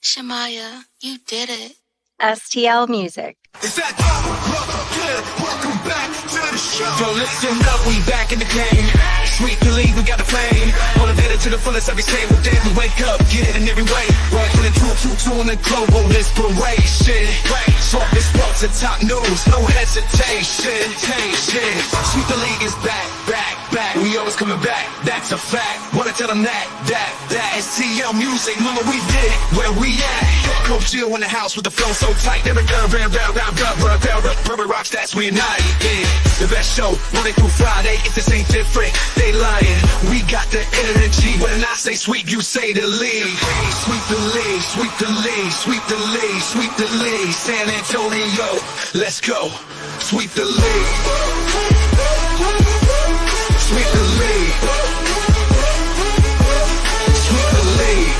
Shamaya, you did it. STL Music. Is that good? Welcome back to the show. So listen up, we back in the game. Sweep the league, we got the flame. Motivated to the fullest every single day. We wake up, get it in every way. Working in two in the global inspiration. Talk this sports and top news, no hesitation. Sweep the league is back. We always coming back, that's a fact. Wanna tell them that STL Music, mama, we did it, where we at? Coach Jill in the house with the flow so tight. Every rubber rock stats, we united. Yeah, the best show, Monday through Friday, if this ain't different, they lying. We got the energy, when I say sweep, you say the league. Sweep the league, sweep the league, sweep the league, sweep the league. San Antonio, let's go. Sweep the league. Sweep the league. Sweep the league.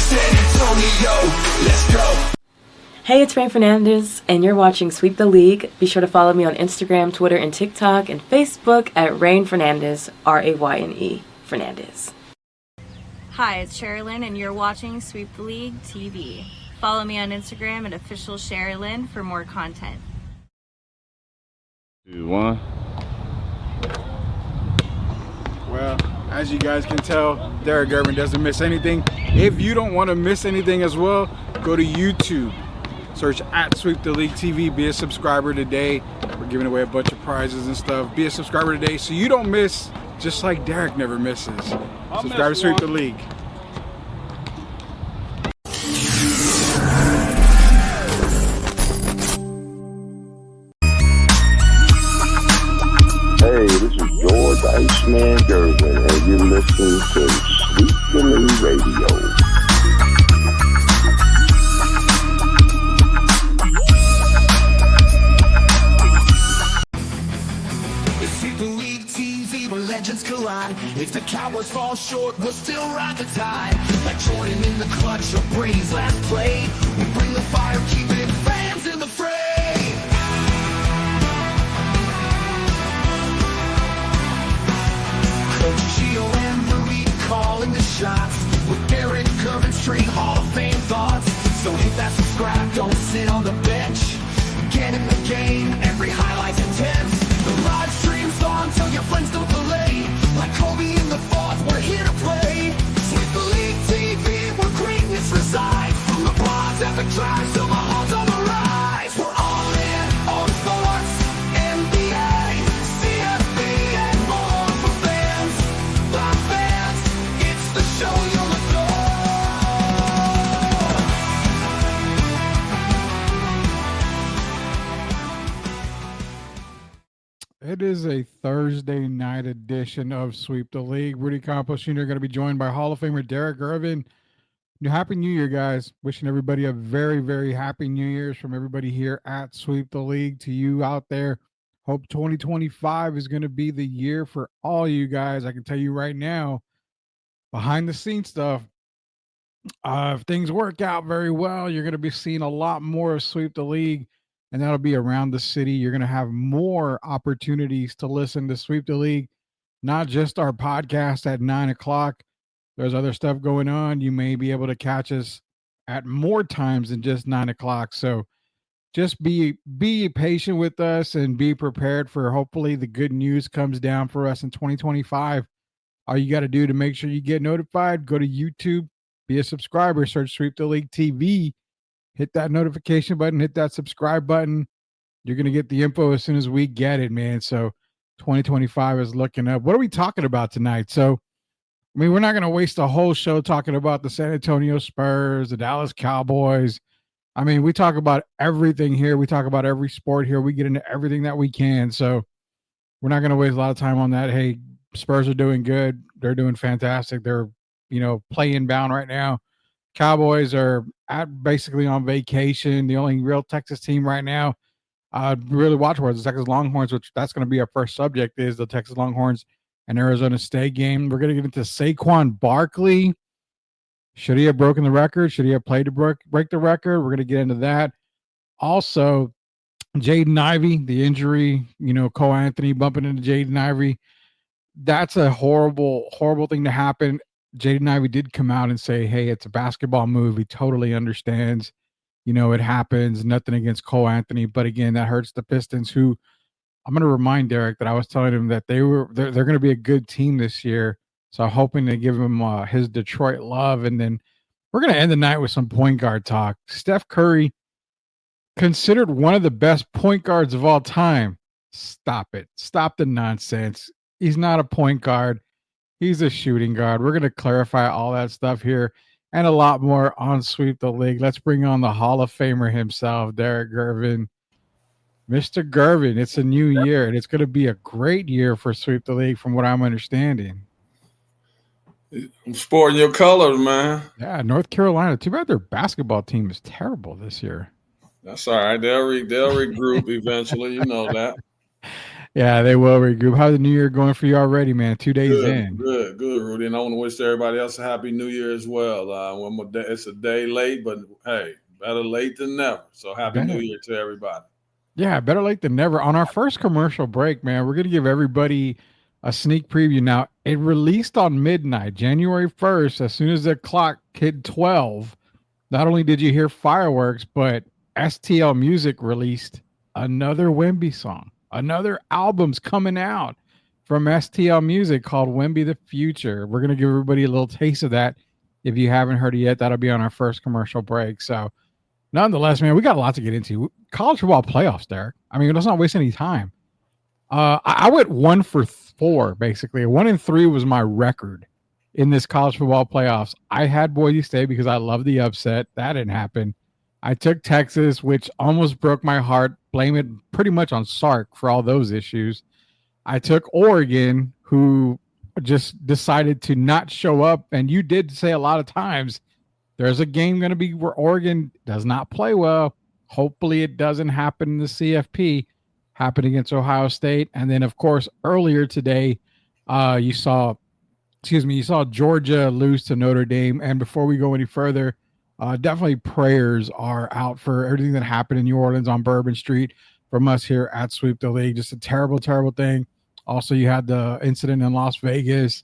San Antonio, let's go. Hey, it's Rain Fernandez, and you're watching Sweep the League. Be sure to follow me on Instagram, Twitter, and TikTok, and Facebook at Rain Fernandez, RAYNE Fernandez. Hi, it's Sherilyn, and you're watching Sweep the League TV. Follow me on Instagram at official Sherilyn for more content. 2, 1. Well, as you guys can tell, Derek Irvin doesn't miss anything. If you don't want to miss anything as well, go to YouTube. Search at Sweep the League TV. Be a subscriber today. We're giving away a bunch of prizes and stuff. Be a subscriber today so you don't miss, just like Derek never misses. Subscribe to Sweep the League. Hey, this is George Iceman Gervin, and you're listening to Sweep the League Radio. It's Sweep the League TV where legends collide. If the Cowboys fall short, we'll still ride the tide. Like Jordan in the clutch or Brady's last play, we bring the fire, keeping fans in the fray. Coach Gio and Marie calling the shots with Derek Irvin straight Hall of Fame thoughts. So hit that subscribe, don't sit on the bench. Get in the game, every highlight's intense. The live stream's on, tell your friends don't delay. Like Kobe in the fourth, we're here to play. Sweep the League TV, where greatness resides. From the blogs at the drive, till my heart's on the rise. We're all in on sports, NBA, CFP, and more for fans. By fans, it's the show you'll adore. It is a Thursday night edition of Sweep the League. Rudy Campos Jr. going to be joined by Hall of Famer Derek Irvin. Happy New Year, guys. Wishing everybody a very, very happy New Year's from everybody here at Sweep the League to you out there. Hope 2025 is going to be the year for all you guys. I can tell you right now, behind the scenes stuff, if things work out very well, you're going to be seeing a lot more of Sweep the League. And that'll be around the city. You're going to have more opportunities to listen to Sweep the League, not just our podcast at 9 o'clock. There's other stuff going on. You may be able to catch us at more times than just 9 o'clock. So just be patient with us and be prepared for hopefully the good news comes down for us in 2025. All you got to do to make sure you get notified, go to YouTube, be a subscriber, search Sweep the League TV. Hit that notification button, hit that subscribe button. You're going to get the info as soon as we get it, man. So 2025 is looking up. What are we talking about tonight? So, I mean, we're not going to waste a whole show talking about the San Antonio Spurs, the Dallas Cowboys. I mean, we talk about everything here. We talk about every sport here. We get into everything that we can. So we're not going to waste a lot of time on that. Hey, Spurs are doing good. They're doing fantastic. They're, playing bound right now. Cowboys are basically on vacation. The only real Texas team right now I'd really watch for is the Texas Longhorns, which that's going to be our first subject, is the Texas Longhorns and Arizona State game. We're going to get into Saquon Barkley. Should he have broken the record? Should he have played to break the record? We're going to get into that. Also, Jaden Ivey, the injury, Cole Anthony bumping into Jaden Ivey. That's a horrible, horrible thing to happen. Jaden Ivey did come out and say, hey, it's a basketball move. He totally understands. It happens. Nothing against Cole Anthony. But again, that hurts the Pistons, who I'm going to remind Derek that I was telling him that they're going to be a good team this year. So I'm hoping to give him his Detroit love. And then we're going to end the night with some point guard talk. Steph Curry, considered one of the best point guards of all time. Stop it. Stop the nonsense. He's not a point guard. He's a shooting guard. We're going to clarify all that stuff here and a lot more on Sweep the League. Let's bring on the Hall of Famer himself, Derek Gervin. Mr. Gervin, it's a new year, and it's going to be a great year for Sweep the League from what I'm understanding. I'm sporting your colors, man. Yeah, North Carolina. Too bad their basketball team is terrible this year. That's all right. They'll regroup eventually. You know that. Yeah, they will regroup. How's the new year going for you already, man? 2 days in. Good, Rudy. And I want to wish everybody else a happy new year as well. It's a day late, but hey, better late than never. So happy new year to everybody. Yeah, better late than never. On our first commercial break, man, we're going to give everybody a sneak preview. Now, it released on midnight, January 1st. As soon as the clock hit 12, not only did you hear fireworks, but STL Music released another Wemby song. Another album's coming out from STL Music called Wemby the Future. We're going to give everybody a little taste of that. If you haven't heard it yet, that'll be on our first commercial break. So, nonetheless, man, we got a lot to get into. College football playoffs, Derek. I mean, let's not waste any time. I went 1 for 4, basically. 1-3 was my record in this college football playoffs. I had Boise State because I love the upset. That didn't happen. I took Texas, which almost broke my heart. Blame it pretty much on Sark for all those issues. I took Oregon, who just decided to not show up. And you did say a lot of times, there's a game going to be where Oregon does not play well. Hopefully it doesn't happen in the CFP, happen against Ohio State. And then, of course, earlier today, you saw Georgia lose to Notre Dame. And before we go any further, definitely prayers are out for everything that happened in New Orleans on Bourbon Street from us here at Sweep the League. Just a terrible, terrible thing. Also, you had the incident in Las Vegas.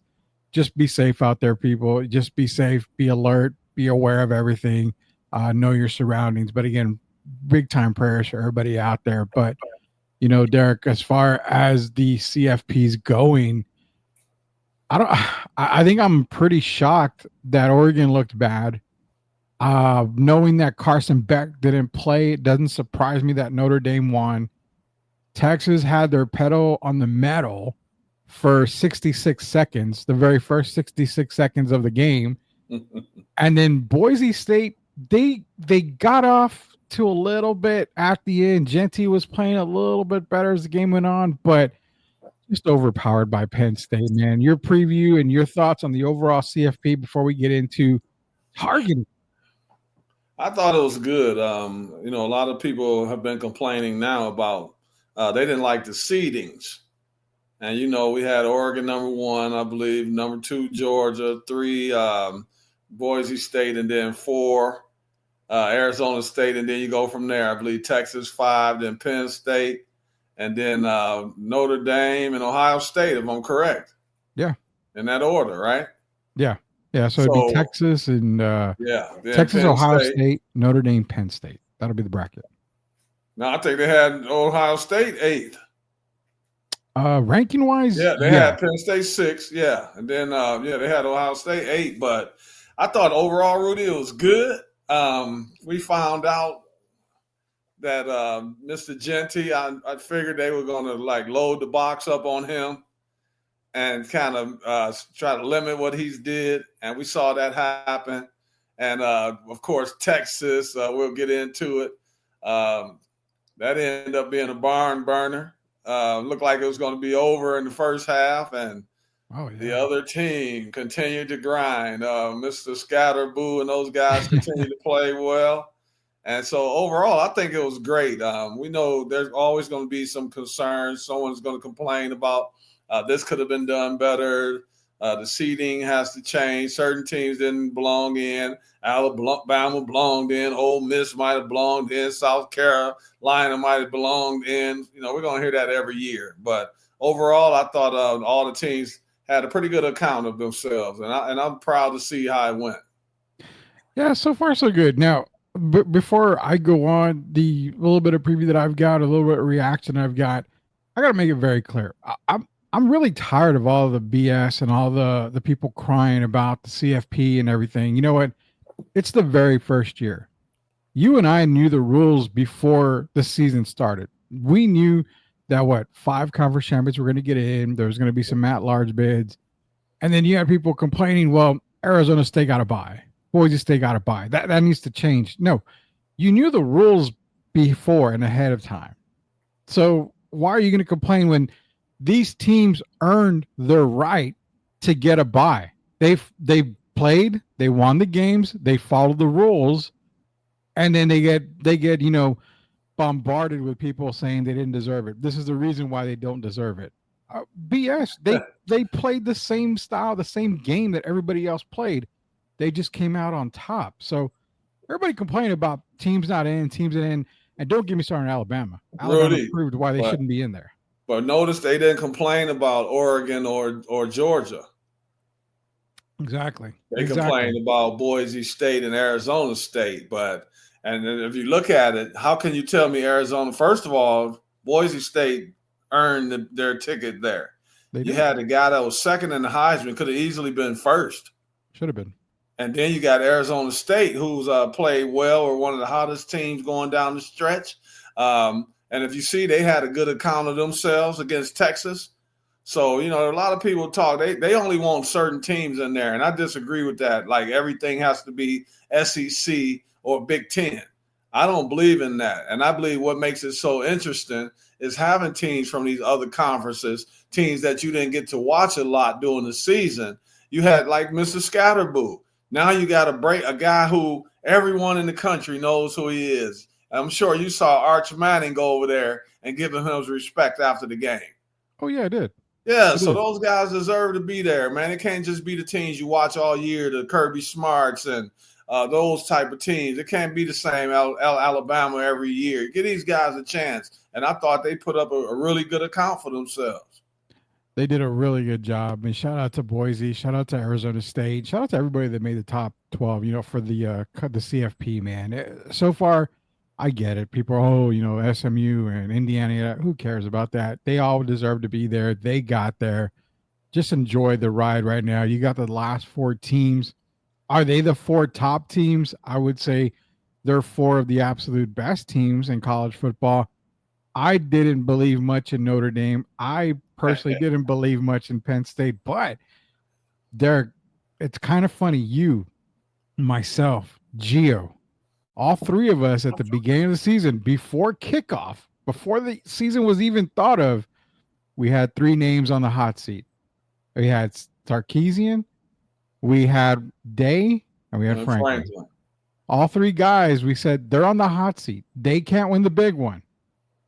Just be safe out there, people. Just be safe, be alert, be aware of everything, know your surroundings. But again, big time prayers for everybody out there. But, Derek, as far as the CFP's going, I think I'm pretty shocked that Oregon looked bad. Knowing that Carson Beck didn't play, it doesn't surprise me that Notre Dame won. Texas had their pedal on the metal for 66 seconds, the very first 66 seconds of the game. And then Boise State, they got off to a little bit at the end. Genty was playing a little bit better as the game went on, but just overpowered by Penn State, man. Your preview and your thoughts on the overall CFP before we get into targeting. I thought it was good. A lot of people have been complaining now about they didn't like the seedings. And, we had Oregon number 1, I believe, number 2, Georgia, 3, Boise State, and then 4, Arizona State. And then you go from there. I believe Texas 5, then Penn State, and then Notre Dame and Ohio State, if I'm correct. Yeah. In that order, right? Yeah. Yeah, so it'd be Texas and Texas, Ohio State, Notre Dame, Penn State. That'll be the bracket. No, I think they had Ohio State 8th. Ranking wise, they had Penn State 6, and then they had Ohio State 8. But I thought overall, Rudy, it was good. We found out that Mr. Genty, I figured they were going to load the box up on him and kind of try to limit what he's did. And we saw that happen. And, of course, Texas, we'll get into it. That ended up being a barn burner. Looked like it was going to be over in the first half. And the other team continued to grind. Mr. Scatterboo and those guys continued to play well. And so overall, I think it was great. We know there's always going to be some concerns. Someone's going to complain about this could have been done better. The seeding has to change. Certain teams didn't belong in. Alabama belonged in. Ole Miss might have belonged in. South Carolina might have belonged in. We're going to hear that every year. But overall, I thought all the teams had a pretty good account of themselves, and I'm proud to see how it went. Yeah, so far so good. Now, before I go on, the little bit of preview that I've got, a little bit of reaction I've got, I got to make it very clear. I'm really tired of all the BS and all the people crying about the CFP and everything. You know what? It's the very first year. You and I knew the rules before the season started. We knew that 5 conference champions were going to get in. There was going to be some at-large bids, and then you had people complaining, well, Arizona State got to buy. Boise State got to buy. That needs to change. No, you knew the rules before and ahead of time. So why are you going to complain when these teams earned their right to get a buy? They played, they won the games, they followed the rules, and then they get bombarded with people saying they didn't deserve it. This is the reason why they don't deserve it. BS. They played the same style, the same game that everybody else played. They just came out on top. So everybody complaining about teams not in, and don't get me started on Alabama. Alabama proved why they shouldn't be in there. But notice they didn't complain about Oregon or Georgia. Exactly. They complained about Boise State and Arizona State. And if you look at it, how can you tell me Arizona? First of all, Boise State earned their ticket there. You had a guy that was second in the Heisman, could have easily been first. Should have been. And then you got Arizona State, who's played well, or one of the hottest teams going down the stretch. And if you see, they had a good account of themselves against Texas. So, a lot of people talk, they only want certain teams in there. And I disagree with that. Like everything has to be SEC or Big Ten. I don't believe in that. And I believe what makes it so interesting is having teams from these other conferences, teams that you didn't get to watch a lot during the season. You had like Mr. Scatterboo. Now you got a guy who everyone in the country knows who he is. I'm sure you saw Arch Manning go over there and give him his respect after the game. Oh, yeah, I did. Yeah, so those guys deserve to be there, man. It can't just be the teams you watch all year, the Kirby Smarts and those type of teams. It can't be the same Alabama every year. Give these guys a chance. And I thought they put up a really good account for themselves. They did a really good job. And shout out to Boise. Shout out to Arizona State. Shout out to everybody that made the top 12, for the CFP, man. So far, I get it. People are, SMU and Indiana. Who cares about that? They all deserve to be there. They got there. Just enjoy the ride right now. You got the last 4 teams. Are they the 4 top teams? I would say they're 4 of the absolute best teams in college football. I didn't believe much in Notre Dame. I personally didn't believe much in Penn State, but Derek, it's kind of funny. You, myself, Gio, all 3 of us at the beginning of the season, before kickoff, before the season was even thought of, we had 3 names on the hot seat. We had Sarkisian, we had Day, and we had Franklin. All 3 guys, we said they're on the hot seat. They can't win the big one.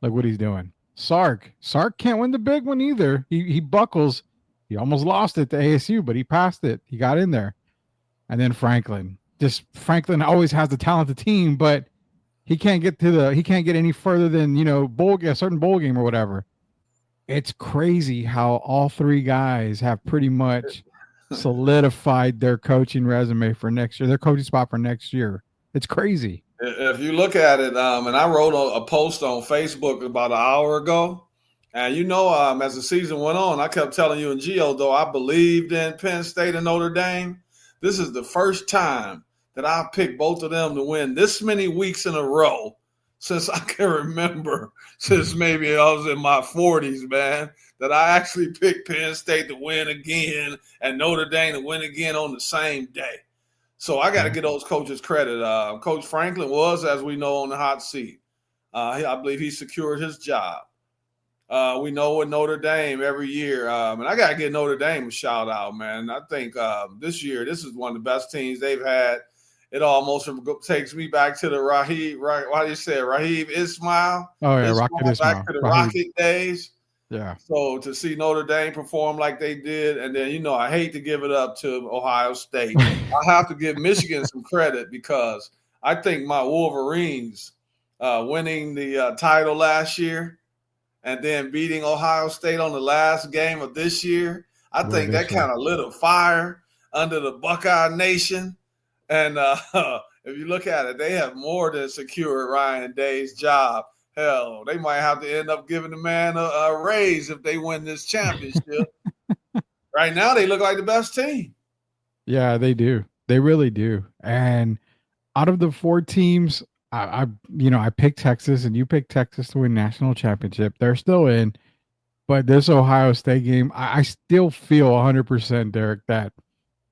Look what he's doing. Sark can't win the big one either. He buckles. He almost lost it to ASU, but he passed it. He got in there. And then Franklin. Franklin always has the talented team, but he can't get any further than, a certain bowl game or whatever. It's crazy how all 3 guys have pretty much solidified their coaching resume for next year, their coaching spot for next year. It's crazy. If you look at it, and I wrote a post on Facebook about an hour ago, and as the season went on, I kept telling you and Gio, though I believed in Penn State and Notre Dame, this is the first time that I've picked both of them to win this many weeks in a row since I can remember, since maybe I was in my 40s, man, that I actually picked Penn State to win again and Notre Dame to win again on the same day. So I got to give those coaches credit. Coach Franklin was, as we know, on the hot seat. I believe he secured his job. We know with Notre Dame every year, and I got to give Notre Dame a shout out, man. I think this year, this is one of the best teams they've had. It almost takes me back to the Raheem Ismail. Oh, yeah, Rocket Ismail. Back to the Rocket days. Yeah. So to see Notre Dame perform like they did, and then, I hate to give it up to Ohio State. I have to give Michigan some credit because I think my Wolverines winning the title last year and then beating Ohio State on the last game of this year, I What think did they that say? kind of lit a fire under the Buckeye Nation. And if you look at it, they have more than secured Ryan Day's job. Hell, they might have to end up giving the man a raise if they win this championship. Right now, they look like the best team. Yeah, they do. They really do. And out of the 4 teams, I picked Texas, and you picked Texas to win national championship. They're still in, but this Ohio State game, I still feel 100%, Derek, that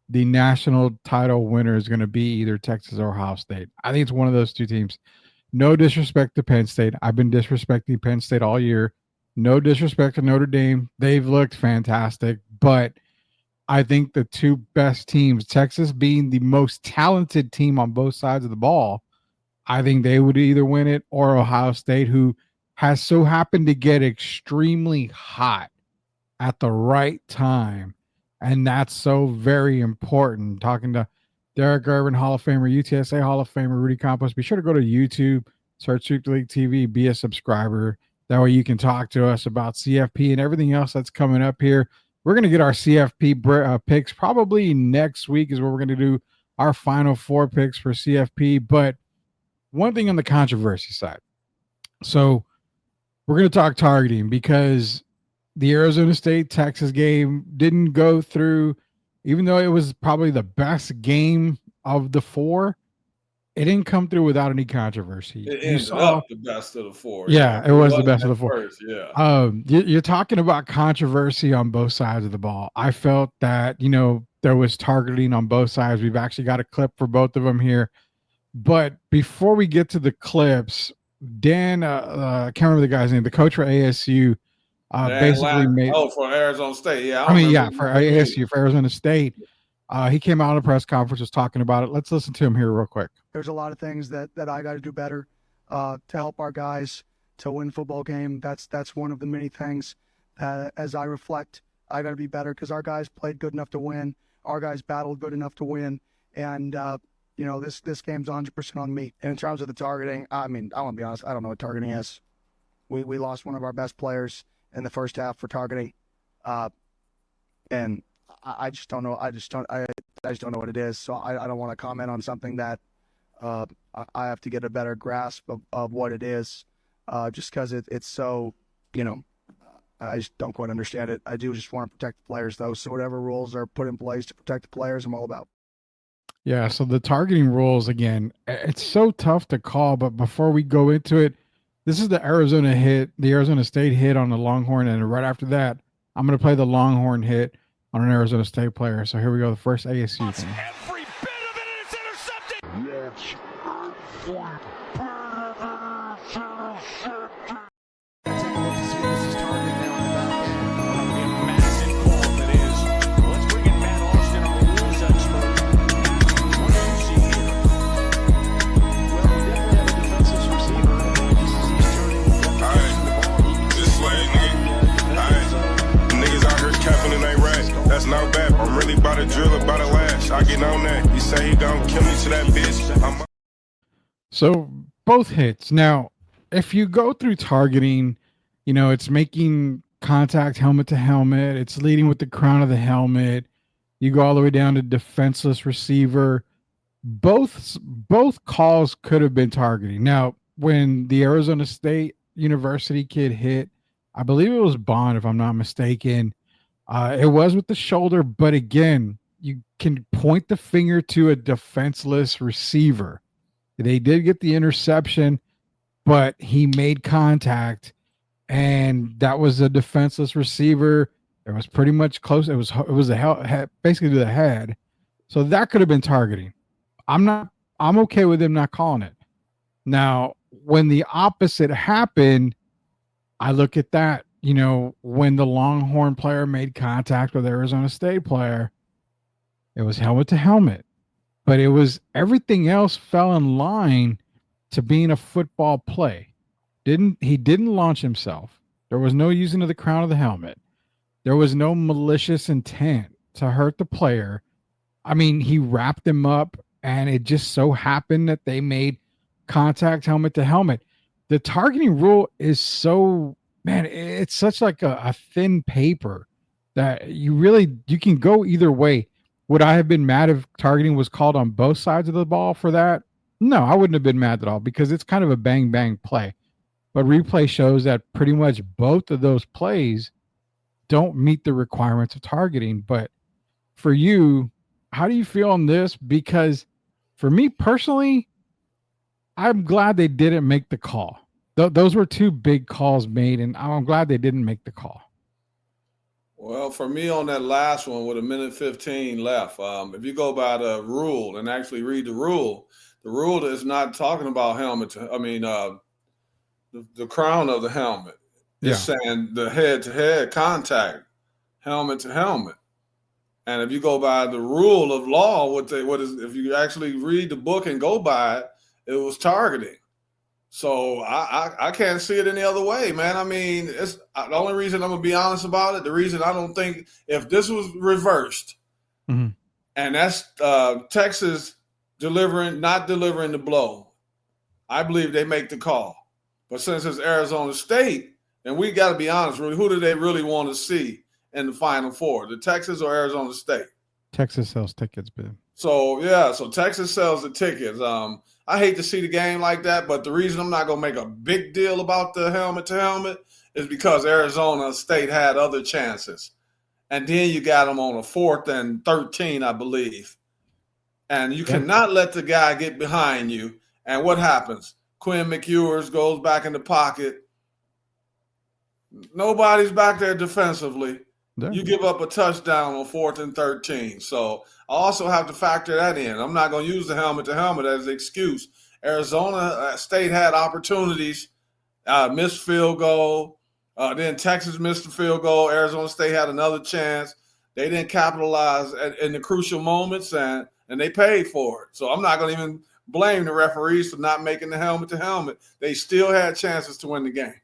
the national title winner is going to be either Texas or Ohio State. I think it's one of those 2 teams. No disrespect to Penn State. I've been disrespecting Penn State all year. No disrespect to Notre Dame. They've looked fantastic, but I think the 2 best teams, Texas being the most talented team on both sides of the ball, I think they would either win it, or Ohio State, who has so happened to get extremely hot at the right time. And that's so very important. Talking to Derek Irvin, Hall of Famer, UTSA Hall of Famer, Rudy Campos. Be sure to go to YouTube, search Sweep the League TV, be a subscriber. That way you can talk to us about CFP and everything else that's coming up here. We're going to get our CFP picks probably next week is where we're going to do our final 4 picks for CFP. But one thing on the controversy side. So we're going to talk targeting because the Arizona State-Texas game didn't go through, even though it was probably the best game of the 4, it didn't come through without any controversy. It ended up the best of the 4. Yeah, it was the best of the 4. First, yeah. You're talking about controversy on both sides of the ball. I felt that, there was targeting on both sides. We've actually got a clip for both of them here. But before we get to the clips, Dan, I can't remember the guy's name, the coach for ASU, basically made. Oh, for Arizona State, yeah. For ASU, for Arizona State. He came out on a press conference, was talking about it. Let's listen to him here real quick. There's a lot of things that I got to do better to help our guys to win football game. That's one of the many things. As I reflect, I got to be better because our guys played good enough to win. Our guys battled good enough to win. And, this game's 100% on me. And in terms of the targeting, I want to be honest, I don't know what targeting is. We lost one of our best players in the first half for targeting. And I just don't know. I just don't know what it is. So I don't want to comment on something that I have to get a better grasp of what it is, just because it's so, I just don't quite understand it. I do just want to protect the players, though. So whatever rules are put in place to protect the players, I'm all about. Yeah, so the targeting rules, again, it's so tough to call. But before we go into it, this is the Arizona State hit on the Longhorn. And right after that, I'm going to play the Longhorn hit on an Arizona State player. So here we go, the first ASU thing. Every bit of it, and it's intercepted. That's not bad. I'm really about to drill, about to lash. I get on that. He say he gon' kill me to that bitch. So both hits. Now, if you go through targeting, it's making contact helmet to helmet. It's leading with the crown of the helmet. You go all the way down to defenseless receiver. Both calls could have been targeting. Now, when the Arizona State University kid hit, I believe it was Bond, if I'm not mistaken. It was with the shoulder, but again, you can point the finger to a defenseless receiver. They did get the interception, but he made contact, and that was a defenseless receiver. It was pretty much close. It was basically to the head, so that could have been targeting. I'm okay with him not calling it. Now, when the opposite happened, I look at that. When the Longhorn player made contact with Arizona State player, it was helmet to helmet, but everything else fell in line to being a football play. He didn't launch himself. There was no using of the crown of the helmet. There was no malicious intent to hurt the player. He wrapped him up, and it just so happened that they made contact helmet to helmet. The targeting rule is so, man, it's such like a thin paper that you can go either way. Would I have been mad if targeting was called on both sides of the ball for that? No, I wouldn't have been mad at all because it's kind of a bang bang play. But replay shows that pretty much both of those plays don't meet the requirements of targeting. But for you, how do you feel on this? Because for me personally, I'm glad they didn't make the call. Those were two big calls made, and I'm glad they didn't make the call. Well, for me on that last one with a minute 15 left, if you go by the rule and actually read the rule is not talking about helmet. The crown of the helmet. It's saying the head-to-head contact, helmet to helmet. And if you go by the rule of law, if you actually read the book and go by it, it was targeting. So I can't see it any other way, man. I mean, it's the only reason I'm gonna be honest about it. The reason I don't think if this was reversed, and that's Texas not delivering the blow, I believe they make the call. But since it's Arizona State, and we got to be honest, really, who do they really want to see in the Final Four? The Texas or Arizona State? Texas sells tickets, Ben. So Texas sells the tickets. I hate to see the game like that, but the reason I'm not going to make a big deal about the helmet to helmet is because Arizona State had other chances. And then you got them on a 4th and 13, I believe. And you cannot let the guy get behind you. And what happens? Quinn McEwers goes back in the pocket. Nobody's back there defensively. Yeah. You give up a touchdown on 4th and 13. So I also have to factor that in. I'm not going to use the helmet to helmet as an excuse. Arizona State had opportunities, missed field goal. Then Texas missed the field goal. Arizona State had another chance. They didn't capitalize in the crucial moments, and they paid for it. So I'm not going to even blame the referees for not making the helmet to helmet. They still had chances to win the game.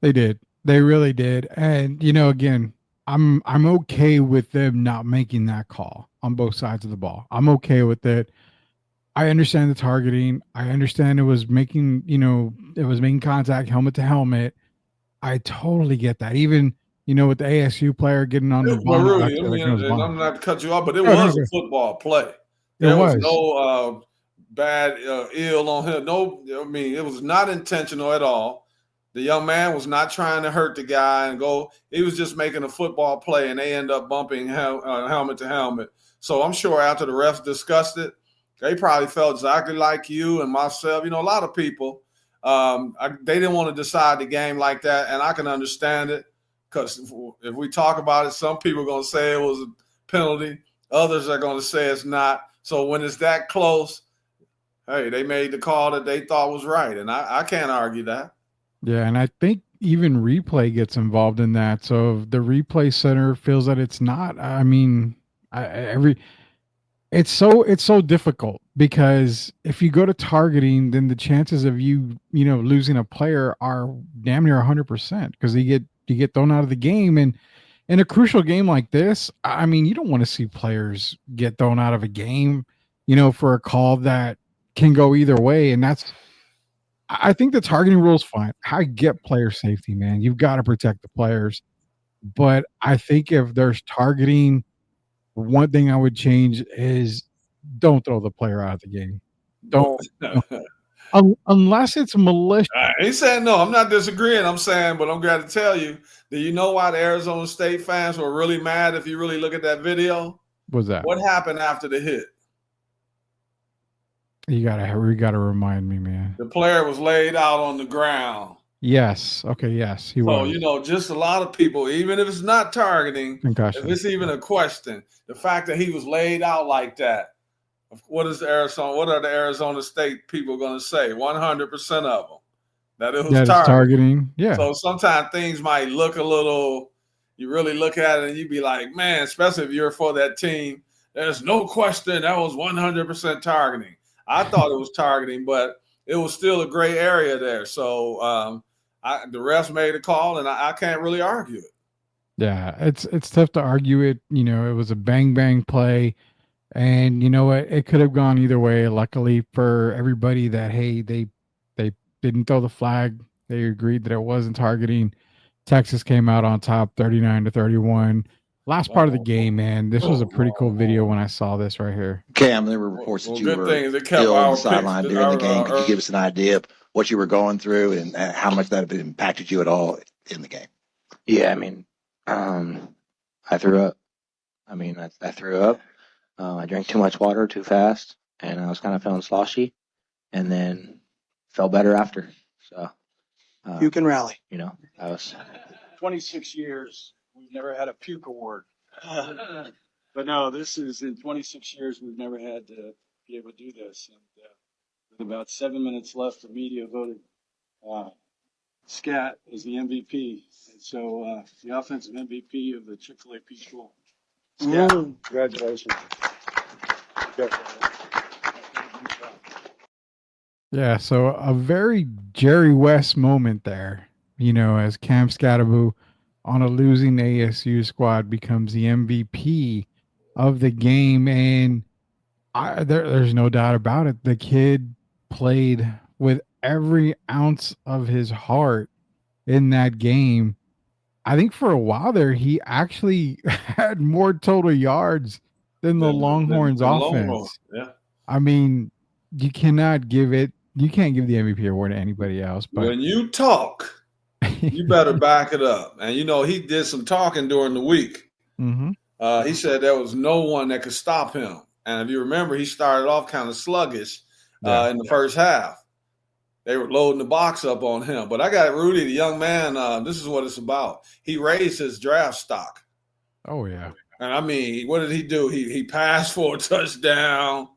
They did. They really did. And, again, I'm okay with them not making that call on both sides of the ball. I'm okay with it. I understand the targeting. I understand it was making contact helmet to helmet. I totally get that. Even, with the ASU player getting on the ball. I'm not to cut you off, but it was a football play. There was no bad ill on him. No, it was not intentional at all. The young man was not trying to hurt the guy and go. He was just making a football play, and they end up bumping helmet to helmet. So I'm sure after the refs discussed it, they probably felt exactly like you and myself. A lot of people, they didn't want to decide the game like that, and I can understand it because if we talk about it, some people are going to say it was a penalty. Others are going to say it's not. So when it's that close, hey, they made the call that they thought was right, and I can't argue that. Yeah, and I think even replay gets involved in that. So if the replay center feels that it's not, it's so difficult because if you go to targeting, then the chances of you losing a player are damn near 100% because you get thrown out of the game. And in a crucial game like this, you don't want to see players get thrown out of a game, for a call that can go either way. And I think the targeting rule is fine. I get player safety, man. You've got to protect the players. But I think if there's targeting, one thing I would change is don't throw the player out of the game. Don't. Unless it's malicious. He's saying no. I'm not disagreeing. I'm saying, but I'm glad to tell you. Do you know why the Arizona State fans were really mad if you really look at that video? What's that? What happened after the hit? You gotta remind me, man. The player was laid out on the ground. Yes. Okay. Yes, he was. So, just a lot of people, even if it's not targeting, concussion. If it's even a question, the fact that he was laid out like that, what are the Arizona State people going to say? 100% of them that it was targeting. Yeah. So sometimes things might look a little. You really look at it and you be like, man, especially if you're for that team, there's no question that was 100% targeting. I thought it was targeting, but it was still a gray area there. So the refs made a call, and I can't really argue it. Yeah, it's tough to argue it. It was a bang play, and it could have gone either way. Luckily for everybody, that hey, they didn't throw the flag. They agreed that it wasn't targeting, Texas came out on top 39-31. Last part of the game, man. This was a pretty cool video when I saw this right here. Cam, there were reports that you good were thing is it kept ill on our the sideline picks. during the game. Could you give us an idea of what you were going through and how much that had impacted you at all in the game? Yeah, I mean, I threw up. I threw up. I drank too much water too fast, and I was kind of feeling sloshy, and then felt better after. So You can rally. you know, I was 26 years, we've never had a puke award. But no, this is in 26 years, we've never had to be able to do this. And with about 7 minutes left, the media voted Scat as the MVP. And so the offensive MVP of the Chick-fil-A Peach Bowl. Scat, congratulations. Yeah, so a very Jerry West moment there, as Cam Scatterbo on a losing ASU squad becomes the MVP of the game. And there's no doubt about it. The kid played with every ounce of his heart in that game. I think for a while there, he actually had more total yards than the Longhorns offense. Yeah. I mean, you can't give the MVP award to anybody else. But when you talk, you better back it up. And he did some talking during the week. Mm-hmm. He said there was no one that could stop him. And if you remember, he started off kind of sluggish in the first half. They were loading the box up on him. But I got Rudy, the young man, this is what it's about. He raised his draft stock. Oh, yeah. And I mean, what did he do? He passed for a touchdown.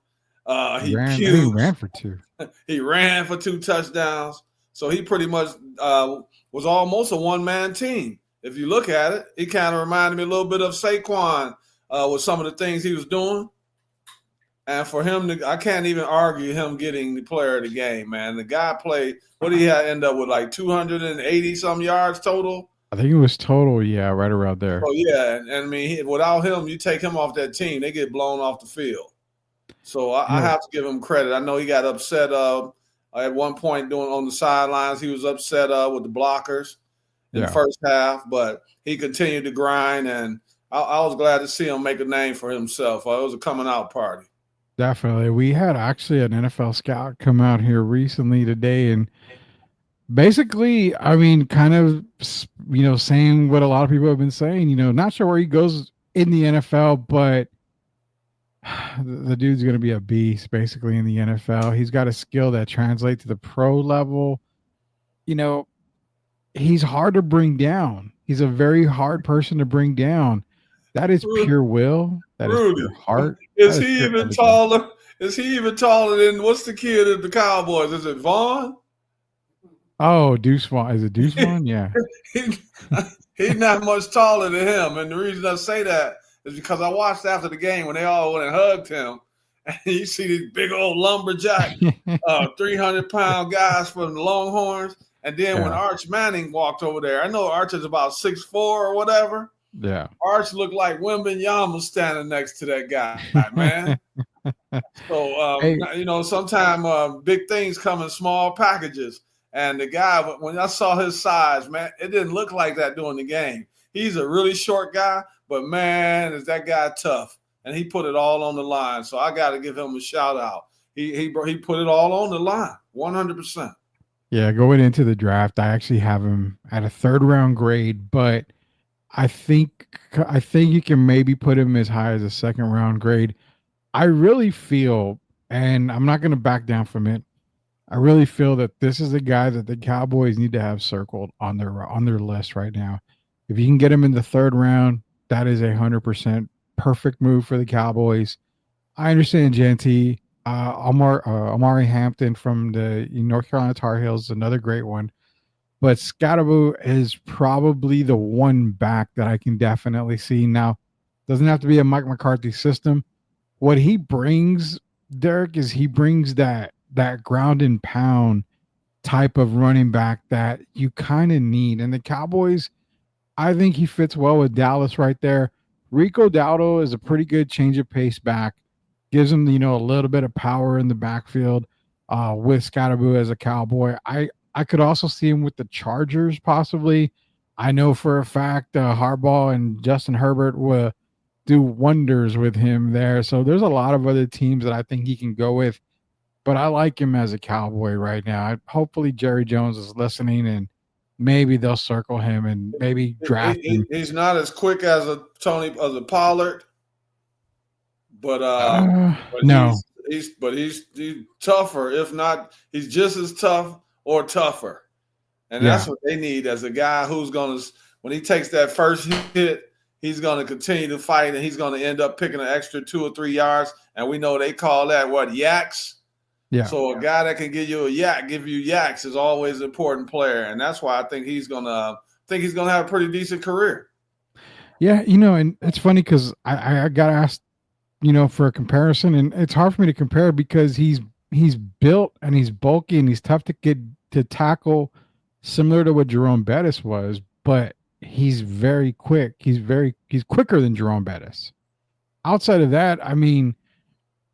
He ran for 2. He ran for 2 touchdowns. So he pretty much was almost a one-man team. If you look at it, he kind of reminded me a little bit of Saquon with some of the things he was doing. And for him, I can't even argue him getting the player of the game, man. The guy played, what did he end up with, like 280-some yards total? I think it was total, yeah, right around there. Oh, yeah. And I mean, without him, you take him off that team, they get blown off the field. So I have to give him credit. I know he got upset at one point on the sidelines. He was upset with the blockers in the first half, but he continued to grind, and I was glad to see him make a name for himself. It was a coming out party. Definitely. We had actually an NFL scout come out here recently today and basically, I mean, kind of, saying what a lot of people have been saying, not sure where he goes in the NFL, but the dude's going to be a beast basically in the NFL. He's got a skill that translates to the pro level. He's hard to bring down. He's a very hard person to bring down. That is pure will. That is pure heart. Is he even taller? Is he even taller than what's the kid at the Cowboys? Is it Vaughn? Oh, Deuce Vaughn. Is it Deuce Vaughn? Yeah. He's not much taller than him. And the reason I say that is because I watched after the game when they all went and hugged him. And you see these big old lumberjack, 300-pound guys from the Longhorns. And then when Arch Manning walked over there, I know Arch is about 6'4" or whatever. Yeah. Arch looked like Wembanyama standing next to that guy, man. So, sometimes big things come in small packages. And the guy, when I saw his size, man, it didn't look like that during the game. He's a really short guy, but, man, is that guy tough. And he put it all on the line. So I got to give him a shout out. He put it all on the line, 100%. Yeah, going into the draft, I actually have him at a 3rd-round grade, but I think you can maybe put him as high as a 2nd-round grade. I really feel, and I'm not going to back down from it, I really feel that this is a guy that the Cowboys need to have circled on their list right now. If you can get him in the 3rd round, that is 100% perfect move for the Cowboys. I understand Genty. Amari Hampton from the North Carolina Tar Heels is another great one. But Scatterbo is probably the one back that I can definitely see. Now, doesn't have to be a Mike McCarthy system. What he brings, Derek, is he brings that ground and pound type of running back that you kind of need. And the Cowboys, I think he fits well with Dallas right there. Rico Dowdle is a pretty good change of pace back. Gives him, a little bit of power in the backfield with Scatterbo as a Cowboy. I could also see him with the Chargers possibly. I know for a fact Harbaugh and Justin Herbert will do wonders with him there. So there's a lot of other teams that I think he can go with. But I like him as a Cowboy right now. Hopefully Jerry Jones is listening and maybe they'll circle him and maybe draft him. He's not as quick as a Pollard, but no. He's tougher. If not, he's just as tough or tougher. And that's what they need as a guy who's going to, when he takes that first hit, he's going to continue to fight and he's going to end up picking an extra 2 or 3 yards. And we know they call that yaks. Yeah. So a guy that can give you yaks is always an important player. And that's why I think he's going to have a pretty decent career. Yeah. And it's funny because I got asked, for a comparison, and it's hard for me to compare because he's built and he's bulky and he's tough to get to tackle, similar to what Jerome Bettis was, but he's very quick. He's quicker than Jerome Bettis. Outside of that, I mean,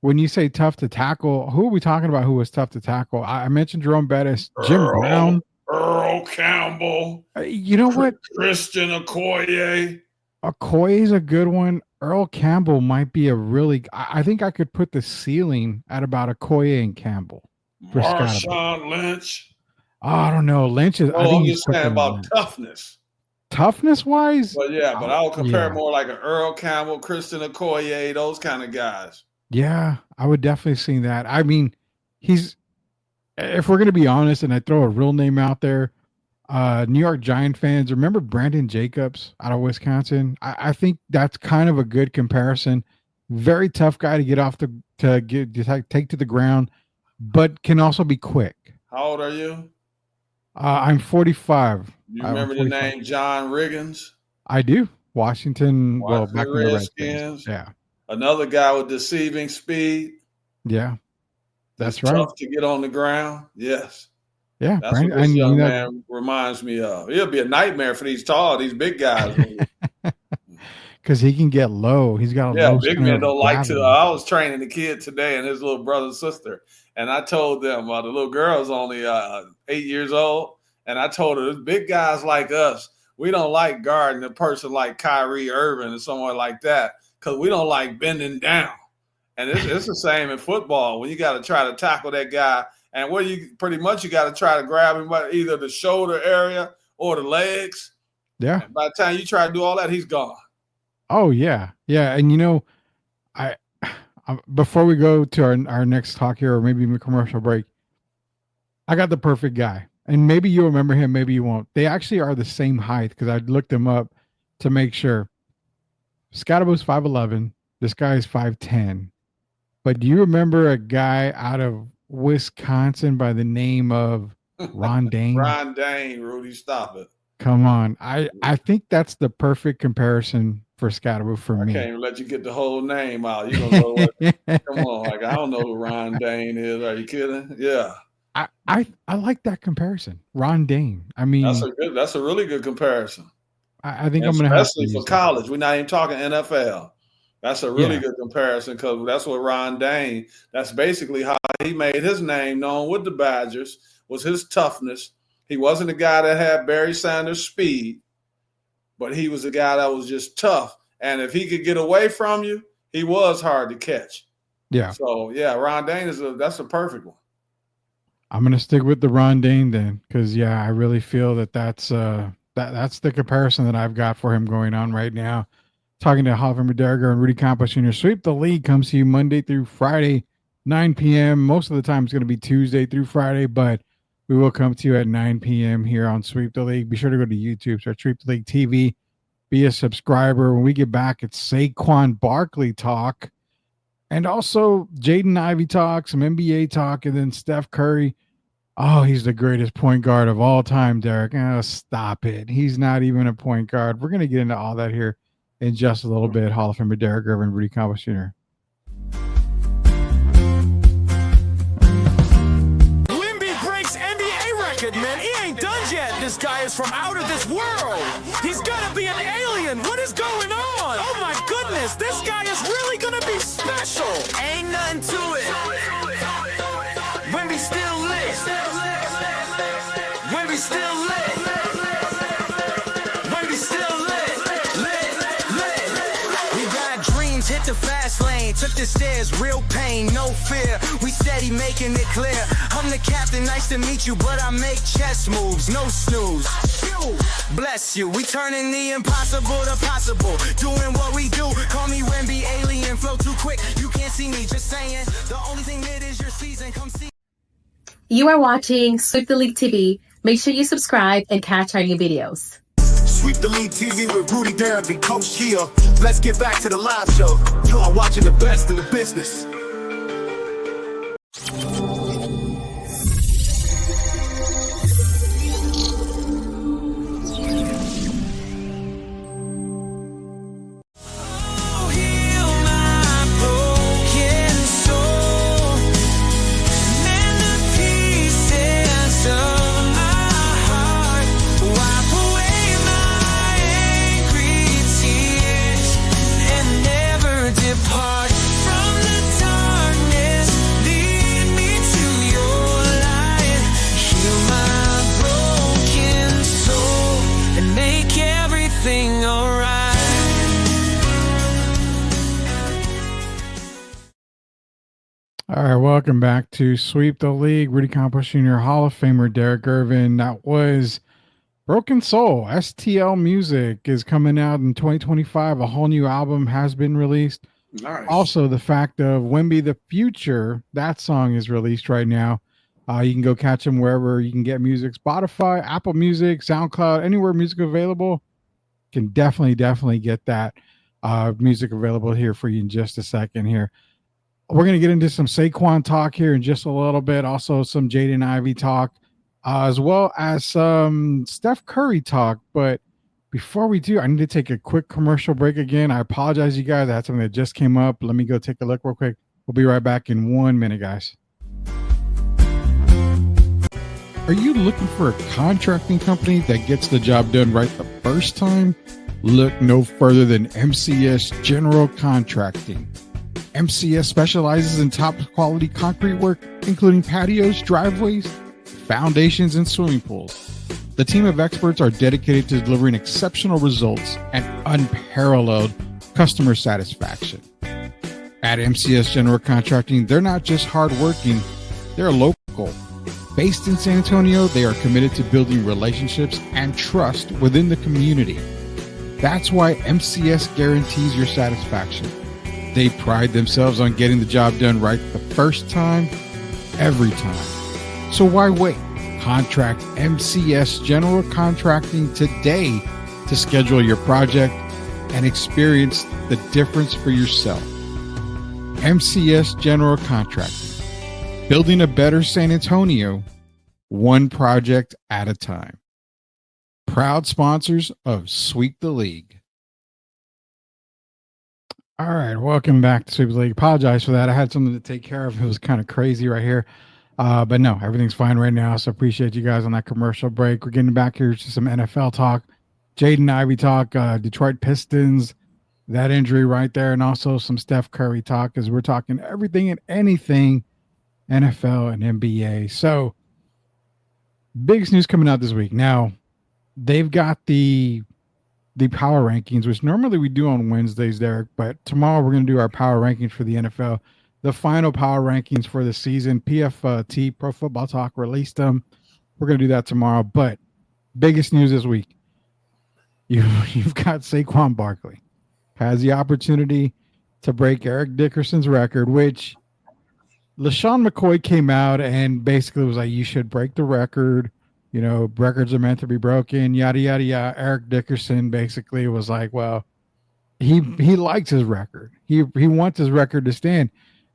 when you say tough to tackle, who are we talking about who was tough to tackle? I mentioned Jerome Bettis, Jim Brown. Earl Campbell. You know what? Christian Okoye. Okoye's a good one. Earl Campbell might be I think I could put the ceiling at about Okoye and Campbell. Marshawn Lynch. Oh, I don't know. Lynch is. I think he's saying about toughness. Toughness wise? But I would compare more like an Earl Campbell, Christian Okoye, those kind of guys. Yeah, I would definitely see that. I mean, if we're going to be honest, and I throw a real name out there, New York Giant fans, remember Brandon Jacobs out of Wisconsin? I think that's kind of a good comparison. Very tough guy to take to the ground, but can also be quick. How old are you? I'm 45. You remember the name John Riggins? I do. Washington back in the Redskins. Yeah. Another guy with deceiving speed. Yeah. That's right. Tough to get on the ground. Yes. Yeah. That's what this young man reminds me of. He'll be a nightmare for these big guys. Because he can get low. He's got a low big men don't like to. I was training the kid today and his little brother and sister. And I told them the little girl's only 8 years old. And I told her, big guys like us, we don't like guarding a person like Kyrie Irving or someone like that because we don't like bending down. And it's the same in football when you got to try to tackle that guy. And you got to try to grab him by either the shoulder area or the legs. Yeah. And by the time you try to do all that, he's gone. Oh, yeah. Yeah. And, I before we go to our next talk here, or maybe a commercial break, I got the perfect guy. And maybe you remember him, maybe you won't. They actually are the same height because I looked him up to make sure. Scottaboo's 5'11". This guy is 5'10". But do you remember a guy out of Wisconsin by the name of Ron Dane? Ron Dane, Rudy, stop it. Come on. I think that's the perfect comparison for Scottaboo for me. I can't even let you get the whole name out. You don't know come on, I don't know who Ron Dane is. Are you kidding? Yeah. I like that comparison. Ron Dane. I mean, that's a really good comparison. I think I'm going to have to especially for college. We're not even talking NFL. That's a really good comparison because that's what Ron Dane. That's basically how he made his name known with the Badgers. Was his toughness. He wasn't a guy that had Barry Sanders' speed, but he was a guy that was just tough. And if he could get away from you, he was hard to catch. Yeah. So Ron Dane that's a perfect one. I'm going to stick with the Ron Dane then, because I really feel that's the comparison that I've got for him going on right now. Talking to Hall of Famer Derek and Rudy Campos Jr. Sweep the League comes to you Monday through Friday, 9 p.m. Most of the time it's going to be Tuesday through Friday, but we will come to you at 9 p.m. here on Sweep the League. Be sure to go to YouTube, search Sweep the League TV. Be a subscriber. When we get back, it's Saquon Barkley talk. And also Jaden Ivey talk, some NBA talk, and then Steph Curry. Oh, he's the greatest point guard of all time, Derek. Oh, stop it. He's not even a point guard. We're going to get into all that here in just a little bit. Hall of Famer Derek Irvin, Rudy Campos Jr. Wimby breaks NBA record, man. He ain't done yet. This guy is from out of this world. He's got to be an alien. What is going on? Oh, my goodness. This guy is really going to be special. Ain't nothing to it. Wimby still lit. Wimby still lit. the stairs, real pain, no fear. We steady making it clear. I'm the captain, nice to meet you, but I make chess moves, no snooze. Bless you, we turning the impossible to possible. Doing what we do, call me Wemby, alien, flow too quick. You can't see me, just saying. The only thing that is your season, come see. You are watching Sweep the League TV. Make sure you subscribe and catch our new videos. Sweep the League TV with Rudy Derrick and Coach Kia. Let's get back to the live show. You are watching the best in the business. All right, welcome back to Sweep the League. Rudy Campos Jr., Hall of Famer Derek Irvin. That was Broken Soul. STL Music is coming out in 2025. A whole new album has been released. Nice. Also, the fact of Wemby the Future, that song is released right now. You can go catch them wherever you can get music. Spotify, Apple Music, SoundCloud, anywhere music available. Can definitely get that music available here for you in just a second here. We're going to get into some Saquon talk here in just a little bit. Also some Jaden Ivey talk, as well as some Steph Curry talk. But before we do, I need to take a quick commercial break again. I apologize, you guys. I had something that just came up. Let me go take a look real quick. We'll be right back in 1 minute, guys. Are you looking for a contracting company that gets the job done right the first time? Look no further than MCS General Contracting. MCS specializes in top quality concrete work, including patios, driveways, foundations, and swimming pools. The team of experts are dedicated to delivering exceptional results and unparalleled customer satisfaction. At MCS General Contracting, they're not just hardworking, they're local. Based in San Antonio, they are committed to building relationships and trust within the community. That's why MCS guarantees your satisfaction. They pride themselves on getting the job done right the first time, every time. So why wait? Contract MCS General Contracting today to schedule your project and experience the difference for yourself. MCS General Contracting. Building a better San Antonio, one project at a time. Proud sponsors of Sweep the League. All right, welcome back to Sweep the League. Apologize for that. I had something to take care of. It was kind of crazy right here. But no, everything's fine right now. So appreciate you guys on that commercial break. We're getting back here to some NFL talk. Jaden Ivey talk, Detroit Pistons, that injury right there, and also some Steph Curry talk as we're talking everything and anything NFL and NBA. So biggest news coming out this week. Now, they've got the power rankings, which normally we do on Wednesdays, Derek, but tomorrow we're going to do our power rankings for the NFL. The final power rankings for the season. PFT, Pro Football Talk, released them. We're going to do that tomorrow. But biggest news this week, you've got Saquon Barkley has the opportunity to break Eric Dickerson's record, which LaShawn McCoy came out and basically was like, you should break the record. You know, records are meant to be broken, yada, yada, yada. Eric Dickerson basically was like, well, he likes his record. He wants his record to stand.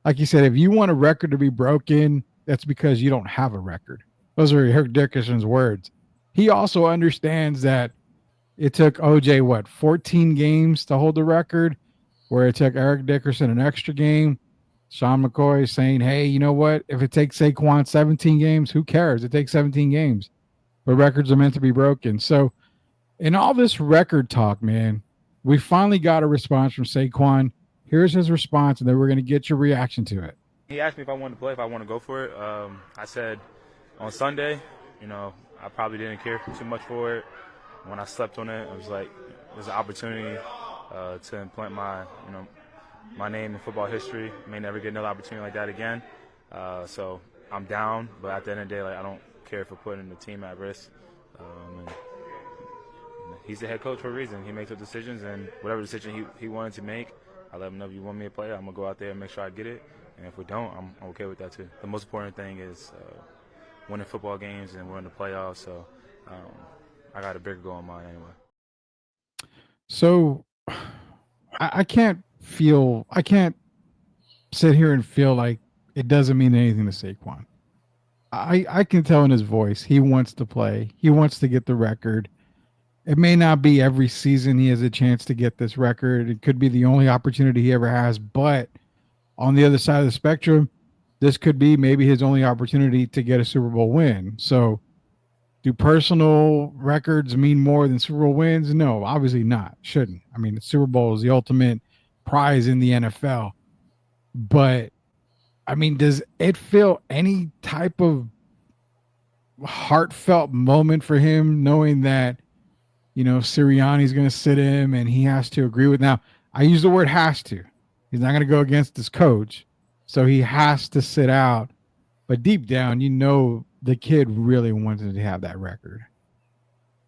Like he said, if you want a record to be broken, that's because you don't have a record. Those are Eric Dickerson's words. He also understands that it took OJ, 14 games to hold the record, where it took Eric Dickerson an extra game. Sean McCoy is saying, hey, you know what? If it takes Saquon 17 games, who cares? It takes 17 games. But records are meant to be broken. So in all this record talk, man, we finally got a response from Saquon. Here's his response, and then we're going to get your reaction to it. He asked me if I wanted to play, if I want to go for it. I said on Sunday, I probably didn't care too much for it. When I slept on it, I was like, there's an opportunity to implant my name in football history. May never get another opportunity like that again. So I'm down, but at the end of the day, like, I don't care for putting the team at risk. And he's the head coach for a reason. He makes up decisions, and whatever decision he wanted to make, I let him know, if you want me to play, I'm going to go out there and make sure I get it. And if we don't, I'm okay with that too. The most important thing is winning football games, and we're in the playoffs. So I got a bigger goal in mind anyway. So I can't sit here and feel like it doesn't mean anything to Saquon. I can tell in his voice he wants to play. He wants to get the record. It may not be every season he has a chance to get this record. It could be the only opportunity he ever has. But on the other side of the spectrum, this could be maybe his only opportunity to get a Super Bowl win. So do personal records mean more than Super Bowl wins? No, obviously not. Shouldn't. I mean, the Super Bowl is the ultimate prize in the NFL. But, I mean, does it feel any type of heartfelt moment for him knowing that, you know, Sirianni's going to sit him and he has to agree with? Now, I use the word has to. He's not going to go against his coach. So he has to sit out. But deep down, you know, the kid really wanted to have that record.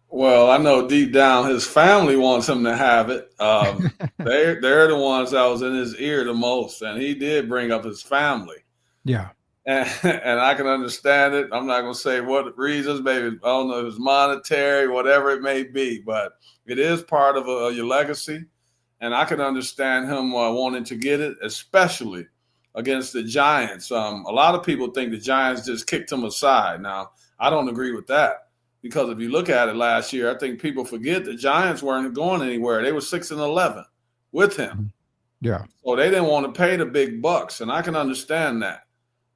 Well, I know deep down his family wants him to have it. They're the ones that was in his ear the most, and he did bring up his family. Yeah. And I can understand it. I'm not going to say what reasons, maybe, I don't know if it's monetary, whatever it may be, but it is part of your legacy. And I can understand him wanting to get it, especially against the Giants. A lot of people think the Giants just kicked him aside. Now, I don't agree with that, because if you look at it last year, I think people forget the Giants weren't going anywhere. They were 6-11 with him. Yeah. So they didn't want to pay the big bucks, and I can understand that.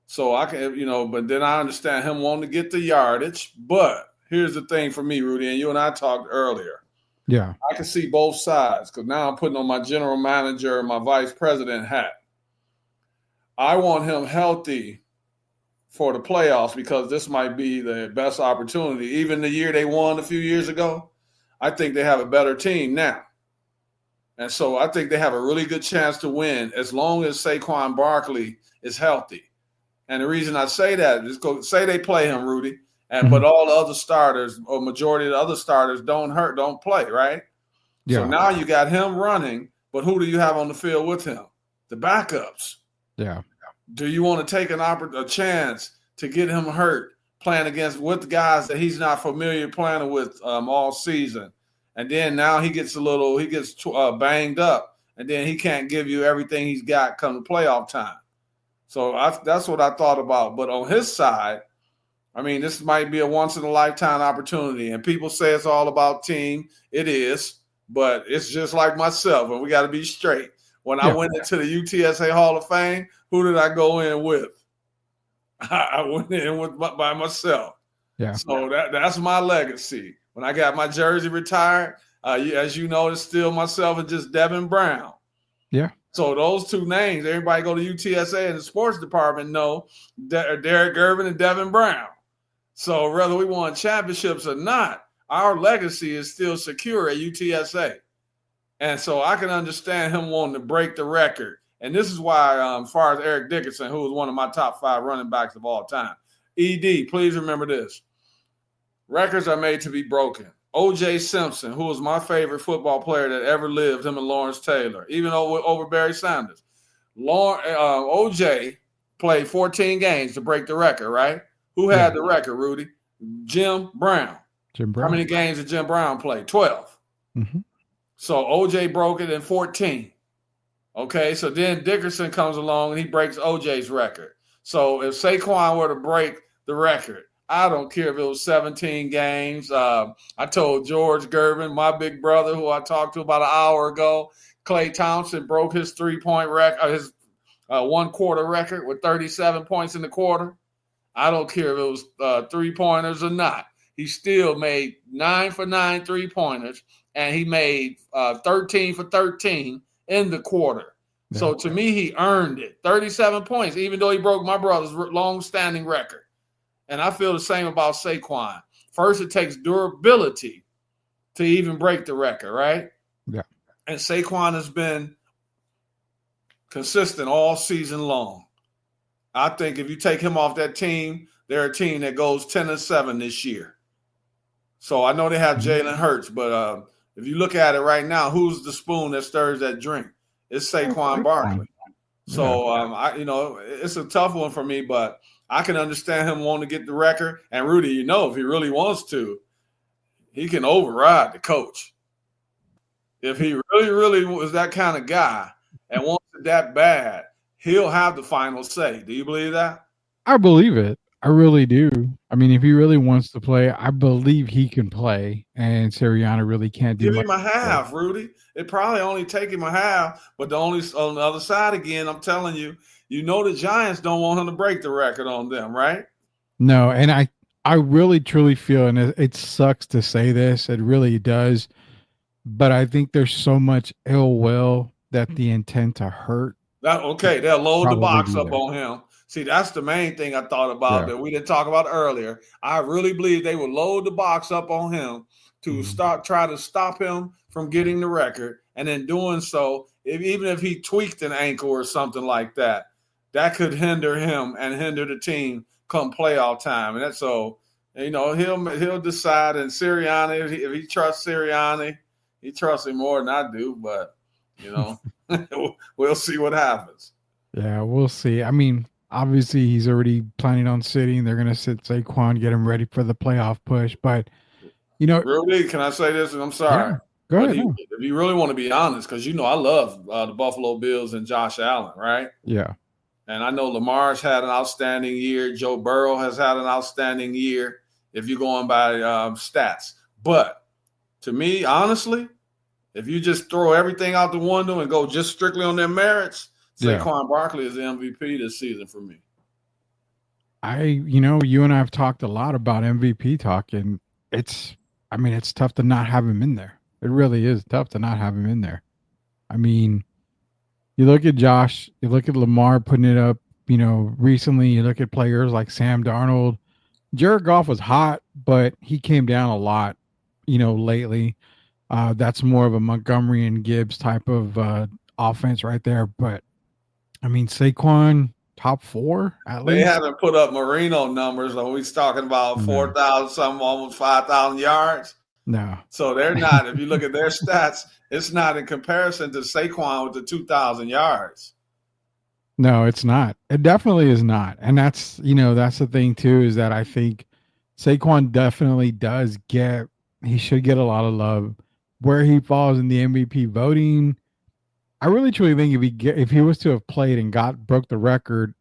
So I can, you know, but then I understand him wanting to get the yardage. But here's the thing for me, Rudy, and you and I talked earlier. Yeah. I can see both sides, because now I'm putting on my general manager and my vice president hat. I want him healthy for the playoffs, because this might be the best opportunity. Even the year they won a few years ago, I think they have a better team now. And so I think they have a really good chance to win as long as Saquon Barkley is healthy. And the reason I say that is, say they play him, Rudy, but all the other starters, or majority of the other starters, don't play, right? Yeah. So now you got him running, but who do you have on the field with him? The backups. Yeah. Do you want to take a chance to get him hurt playing with guys that he's not familiar playing with all season? And then now he gets banged up, and then he can't give you everything he's got come to playoff time. So that's what I thought about. But on his side, I mean, this might be a once-in-a-lifetime opportunity. And people say it's all about team. It is. But it's just like myself, and we got to be straight. When I went into the UTSA Hall of Fame, who did I go in with? I went in by myself. Yeah. So that's my legacy. When I got my jersey retired, as you know, it's still myself and just Devin Brown. Yeah. So those two names, everybody go to UTSA in the sports department know Derek Gervin and Devin Brown. So whether we won championships or not, our legacy is still secure at UTSA. And so I can understand him wanting to break the record. And this is why, as far as Eric Dickerson, who was one of my top 5 running backs of all time, ED, please remember this. Records are made to be broken. O.J. Simpson, who was my favorite football player that ever lived, him and Lawrence Taylor, even over Barry Sanders. O.J. played 14 games to break the record, right? Who had the record, Rudy? Jim Brown. How many games did Jim Brown play? 12. Mm-hmm. So O.J. broke it in 14. Okay, so then Dickerson comes along and he breaks O.J.'s record. So if Saquon were to break the record, I don't care if it was 17 games. I told George Gervin, my big brother, who I talked to about an hour ago, Klay Thompson broke his 3-point record, his 1-quarter record with 37 points in the quarter. I don't care if it was 3-pointers or not. He still made 9 for 9 3-pointers, and he made 13 for 13 in the quarter. Yeah. So to me, he earned it. 37 points, even though he broke my brother's long-standing record. And I feel the same about Saquon. First, it takes durability to even break the record, right? Yeah. And Saquon has been consistent all season long. I think if you take him off that team, they're a team that goes 10-7 this year. So I know they have Jalen Hurts, but if you look at it right now, who's the spoon that stirs that drink? It's Saquon Barkley. So it's a tough one for me, but I can understand him wanting to get the record. And Rudy, if he really wants to, he can override the coach. If he really, really was that kind of guy and wants it that bad, he'll have the final say. Do you believe that? I believe it. I really do. I mean, if he really wants to play, I believe he can play, and Sirianni really can't do Give much. him a half, Rudy. It probably only take him a half, but on the other side again, I'm telling you, the Giants don't want him to break the record on them, right? No, and I really truly feel, and it sucks to say this, it really does, but I think there's so much ill will that the intent to hurt. They'll load the box up there. on him. See, that's the main thing I thought about that we didn't talk about earlier. I really believe they would load the box up on him to try to stop him from getting the record. And in doing so, even if he tweaked an ankle or something like that, that could hinder him and hinder the team come playoff time. And that's so, he'll decide. And Sirianni, if he trusts Sirianni, he trusts him more than I do. But, we'll see what happens. Yeah, we'll see. I mean, obviously, he's already planning on sitting. They're going to sit Saquon, get him ready for the playoff push. But, Really, can I say this? And I'm sorry. Yeah, go ahead. If you really want to be honest, because I love the Buffalo Bills and Josh Allen, right? Yeah. And I know Lamar's had an outstanding year. Joe Burrow has had an outstanding year, if you're going by stats. But to me, honestly, if you just throw everything out the window and go just strictly on their merits, Saquon Barkley is the MVP this season for me. You and I have talked a lot about MVP talk, and it's tough to not have him in there. It really is tough to not have him in there. I mean, you look at Josh, you look at Lamar putting it up, recently, you look at players like Sam Darnold. Jared Goff was hot, but he came down a lot, lately. That's more of a Montgomery and Gibbs type of offense right there. But, I mean, Saquon, top 4 at least. They haven't put up Marino numbers. Are we talking about 4,000 something, almost 5,000 yards? No. So they're not. If you look at their stats, it's not in comparison to Saquon with the 2,000 yards. No, it's not. It definitely is not. And that's the thing too, is that I think Saquon definitely he should get a lot of love. Where he falls in the MVP voting, I really truly think if he was to have played and broke the record,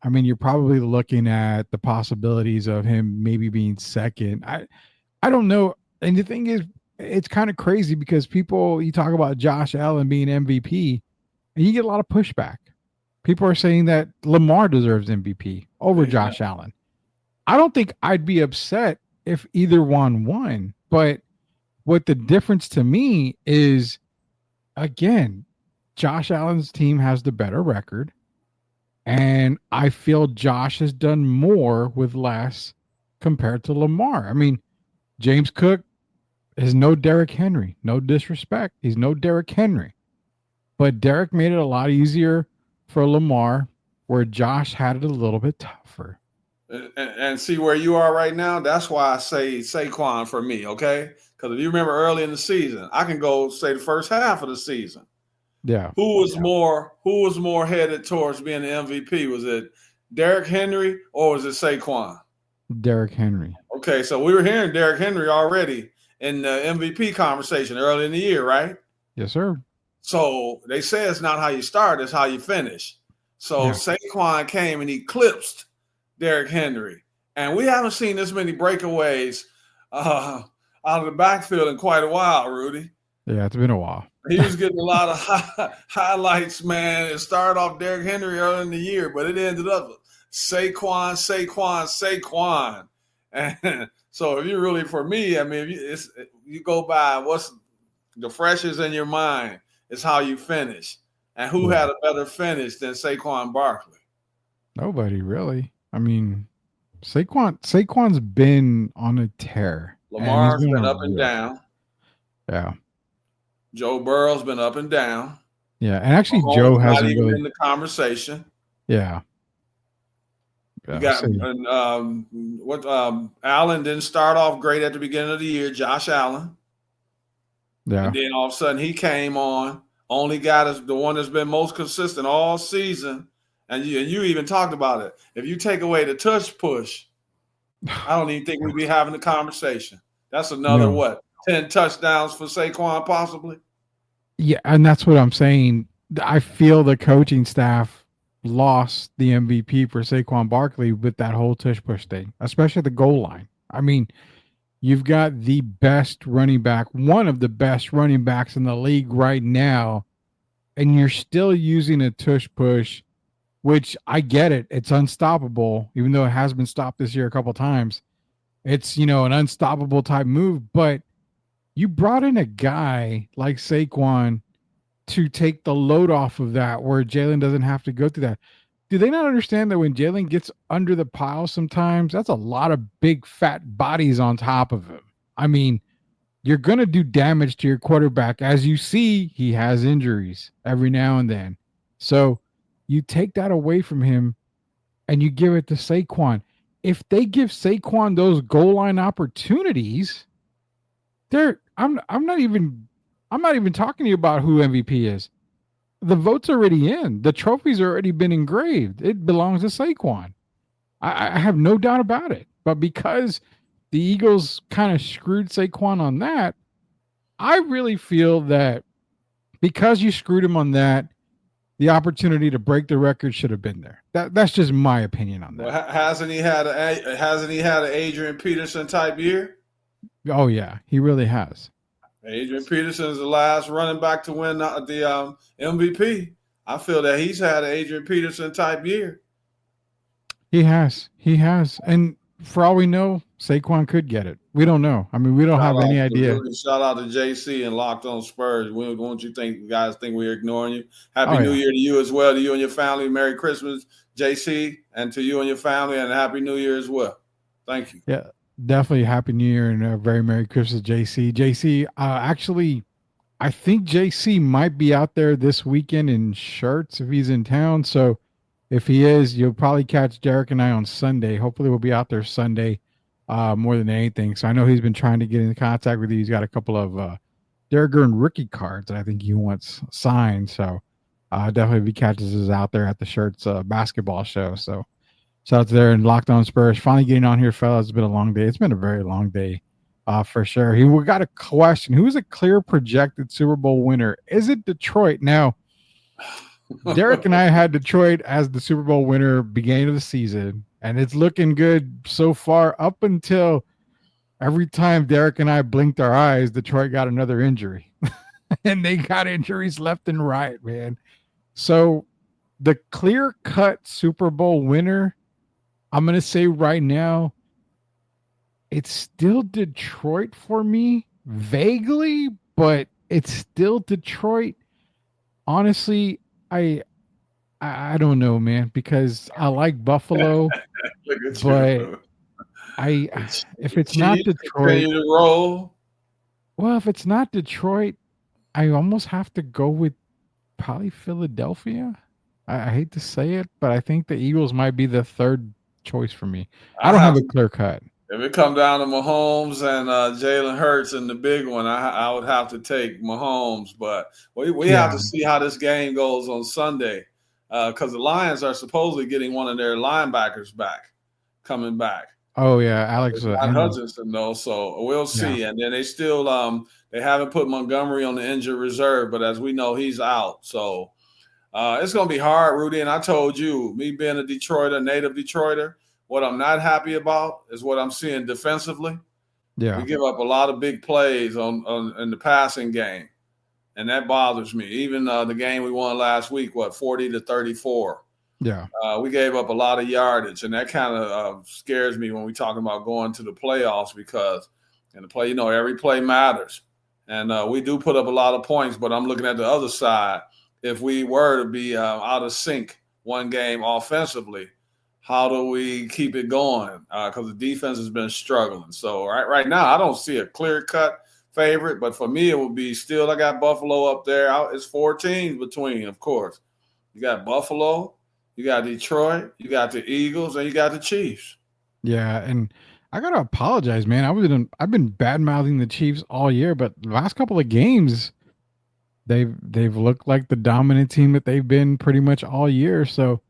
I mean, you're probably looking at the possibilities of him maybe being second. I don't know. And the thing is, it's kind of crazy because you talk about Josh Allen being MVP and you get a lot of pushback. People are saying that Lamar deserves MVP over Josh Allen. I don't think I'd be upset if either one won, but what the difference to me is, again, Josh Allen's team has the better record, and I feel Josh has done more with less compared to Lamar. I mean, James Cook is no Derrick Henry. No disrespect. He's no Derrick Henry. But Derrick made it a lot easier for Lamar, where Josh had it a little bit tougher. And see where you are right now, that's why I say Saquon for me, okay? Because if you remember early in the season, I can go say the first half of the season. Yeah. Who was more headed towards being the MVP? Was it Derrick Henry or was it Saquon? Derrick Henry. Okay, so we were hearing Derrick Henry already in the MVP conversation early in the year, right? Yes, sir. So they say it's not how you start, it's how you finish. So Saquon came and eclipsed Derrick Henry. And we haven't seen this many breakaways out of the backfield in quite a while, Rudy. Yeah, it's been a while. He was getting a lot of highlights, man. It started off Derrick Henry early in the year, but it ended up Saquon. And so if you really, for me, I mean, if you go by what's the freshest in your mind, it's how you finish. And who had a better finish than Saquon Barkley? Nobody really. I mean, Saquon's been on a tear. Lamar's been up and down. Yeah. Joe Burrow's been up and down. Yeah, and actually, Mahomes Joe is not hasn't even really. in the conversation. Yeah. You got Allen didn't start off great at the beginning of the year, Josh Allen. Yeah. And then all of a sudden he came on, only got us the one that's been most consistent all season. And you even talked about it. If you take away the tush push, I don't even think we'd be having the conversation. That's another No. 10 touchdowns for Saquon possibly? Yeah, and that's what I'm saying. I feel the coaching staff lost the MVP for Saquon Barkley with that whole tush push thing, especially the goal line. I mean, you've got the best running back, one of the best running backs in the league right now, and you're still using a tush push, which I get it. It's unstoppable, even though it has been stopped this year a couple times. It's, an unstoppable type move, but you brought in a guy like Saquon to take the load off of that where Jalen doesn't have to go through that. Do they not understand that when Jalen gets under the pile sometimes, that's a lot of big fat bodies on top of him? I mean, you're going to do damage to your quarterback. As you see, he has injuries every now and then. So you take that away from him and you give it to Saquon. If they give Saquon those goal line opportunities, I'm not even talking to you about who MVP is. The vote's already in. The trophy's already been engraved. It belongs to Saquon. I have no doubt about it. But because the Eagles kind of screwed Saquon on that, I really feel that because you screwed him on that, the opportunity to break the record should have been there. That's just my opinion on that. Well, hasn't he had an Adrian Peterson type year? Oh yeah, he really has. Adrian Peterson is the last running back to win the MVP. I feel that he's had an Adrian Peterson type year. He has. And for all we know, Saquon could get it. We don't know. I mean, we don't have any idea. Shout out to JC and Locked On Spurs. Won't you guys think we're ignoring you? Happy New Year to you as well, to you and your family. Merry Christmas, JC, and to you and your family, and Happy New Year as well. Thank you. Yeah, definitely Happy New Year and a very Merry Christmas, JC. JC, actually, I think JC might be out there this weekend in shirts if he's in town. So if he is, you'll probably catch Derek and I on Sunday. Hopefully we'll be out there Sunday more than anything. So I know he's been trying to get in contact with you. He's got a couple of Derek and rookie cards that I think he wants signed. So definitely if he catches us out there at the Shirts basketball show. So shout out to there and Locked On Spurs. Finally getting on here, fellas. It's been a long day. It's been a very long day for sure. We got a question. Who's a clear projected Super Bowl winner? Is it Detroit? Now, Derek and I had Detroit as the Super Bowl winner beginning of the season, and it's looking good so far up until every time Derek and I blinked our eyes, Detroit got another injury. And they got injuries left and right, man. So the clear-cut Super Bowl winner, I'm going to say right now, it's still Detroit for me, vaguely, but it's still Detroit. Honestly, I don't know, man, because I like Buffalo, but if it's not Detroit, well, if it's not Detroit, I almost have to go with probably Philadelphia. I hate to say it, but I think the Eagles might be the third choice for me. I don't have a clear cut. If it come down to Mahomes and Jalen Hurts and the big one, I would have to take Mahomes. But we have to see how this game goes on Sunday because the Lions are supposedly getting one of their linebackers coming back. Oh, yeah, Alex Hutchinson, though. So we'll see. Yeah. And then they still they haven't put Montgomery on the injured reserve, but as we know, he's out. So it's going to be hard, Rudy. And I told you, me being a Detroiter, native Detroiter, what I'm not happy about is what I'm seeing defensively. Yeah, we give up a lot of big plays in the passing game, and that bothers me. Even the game we won last week, 40-34. Yeah, we gave up a lot of yardage, and that kind of scares me when we talk about going to the playoffs because in the play, every play matters, and we do put up a lot of points. But I'm looking at the other side. If we were to be out of sync one game offensively, how do we keep it going? Because the defense has been struggling. So right now, I don't see a clear-cut favorite, but for me, it would be still. I got Buffalo up there. It's 4 teams between, of course. You got Buffalo, you got Detroit, you got the Eagles, and you got the Chiefs. Yeah, and I gotta apologize, man. I've been bad mouthing the Chiefs all year, but the last couple of games, they've looked like the dominant team that they've been pretty much all year. So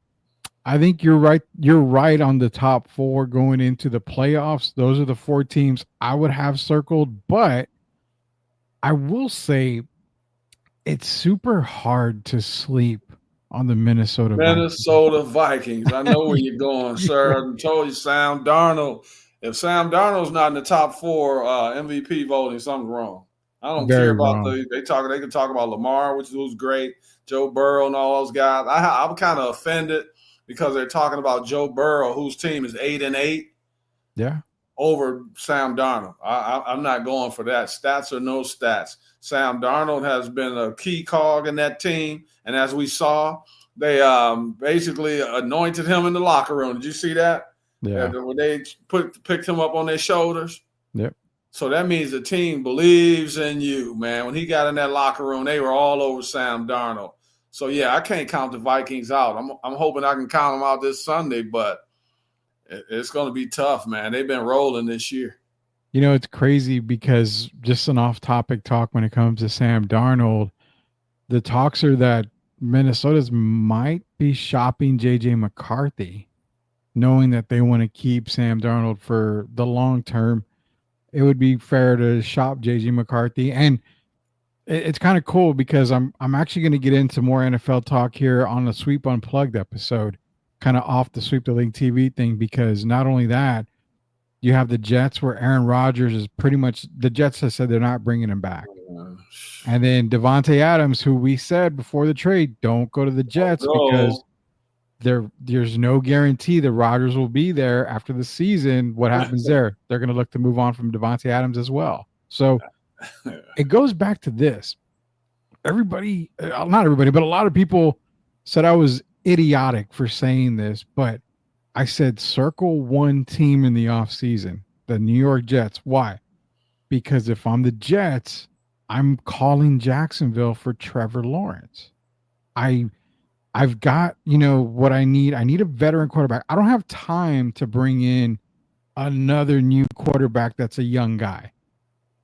I think you're right. You're right on the top 4 going into the playoffs. Those are the 4 teams I would have circled, but I will say it's super hard to sleep on the Minnesota Vikings. I know where you're going, sir. I told you, Sam Darnold. If Sam Darnold's not in the top 4 MVP voting, something's wrong. I don't care about they can talk about Lamar, which was great, Joe Burrow and all those guys. I'm kind of offended because they're talking about Joe Burrow, whose team is 8-8. Yeah. Over Sam Darnold. I'm not going for that. Stats or no stats. Sam Darnold has been a key cog in that team. And as we saw, they basically anointed him in the locker room. Did you see that? Yeah. When they picked him up on their shoulders. Yep. So that means the team believes in you, man. When he got in that locker room, they were all over Sam Darnold. So, yeah, I can't count the Vikings out. I'm hoping I can count them out this Sunday, but it's going to be tough, man. They've been rolling this year. You know, it's crazy because just an off-topic talk when it comes to Sam Darnold, the talks are that Minnesota's might be shopping J.J. McCarthy, knowing that they want to keep Sam Darnold for the long term. It would be fair to shop J.J. McCarthy. And it's kind of cool because I'm actually going to get into more NFL talk here on the Sweep Unplugged episode, kind of off the Sweep the League TV thing, because not only that, you have the Jets where Aaron Rodgers is pretty much – the Jets have said they're not bringing him back. And then Devontae Adams, who we said before the trade, don't go to the Jets because there's no guarantee that Rodgers will be there after the season. What happens there? They're going to look to move on from Devontae Adams as well. So it goes back to this. Everybody – not everybody, but a lot of people said I was idiotic for saying this, but I said circle one team in the offseason, the New York Jets. Why? Because if I'm the Jets, I'm calling Jacksonville for Trevor Lawrence. I've got, what I need. I need a veteran quarterback. I don't have time to bring in another new quarterback that's a young guy.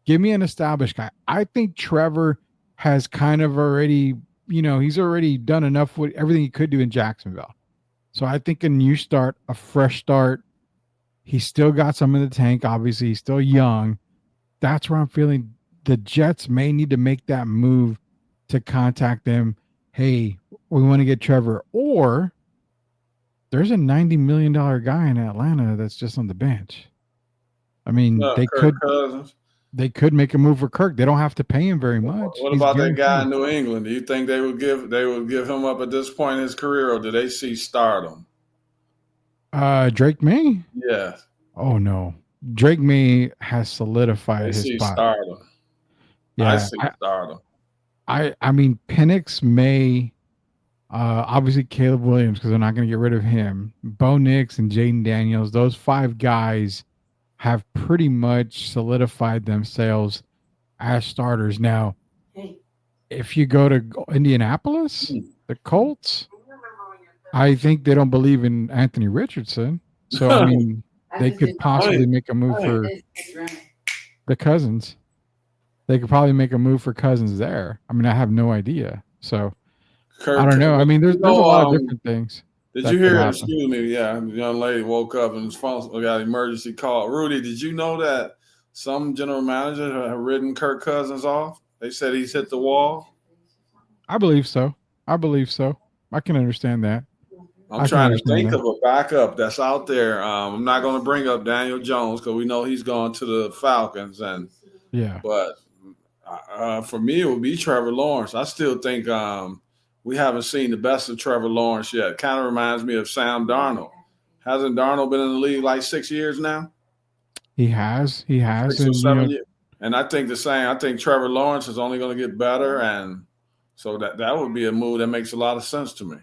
Give me an established guy. I think Trevor has kind of already, he's already done enough with everything he could do in Jacksonville. So I think a new start, a fresh start. He's still got some in the tank. Obviously, he's still young. That's where I'm feeling the Jets may need to make that move to contact them. Hey, we want to get Trevor. Or there's a $90 million guy in Atlanta that's just on the bench. I mean, they could make a move for Kirk. They don't have to pay him very much. What about that guy in New England? Do you think they would give him up at this point in his career, or do they see stardom? Drake May? Yeah. Oh no. Drake May has solidified his spot. Stardom. Yeah, I see stardom. I mean Penix May, obviously Caleb Williams, because they're not going to get rid of him. Bo Nix and Jaden Daniels, those 5 guys have pretty much solidified themselves as starters. Now, if you go to Indianapolis, the Colts, I think they don't believe in Anthony Richardson. So, I mean, they could possibly make a move for the Cousins. They could probably make a move for Cousins there. I mean, I have no idea. So, I don't know. I mean, there's a lot of different things. Did you hear? Excuse me. Yeah, the young lady woke up and his phone got an emergency call. Rudy, did you know that some general managers have written Kirk Cousins off? They said he's hit the wall. I believe so. I can understand that. I'm trying to think of a backup that's out there. I'm not going to bring up Daniel Jones because we know he's gone to the Falcons, but for me it would be Trevor Lawrence. I still think we haven't seen the best of Trevor Lawrence yet. Kind of reminds me of Sam Darnold. Hasn't Darnold been in the league like 6 years now? He has. 6 or 7 years. And I think the same. I think Trevor Lawrence is only going to get better, and so that would be a move that makes a lot of sense to me.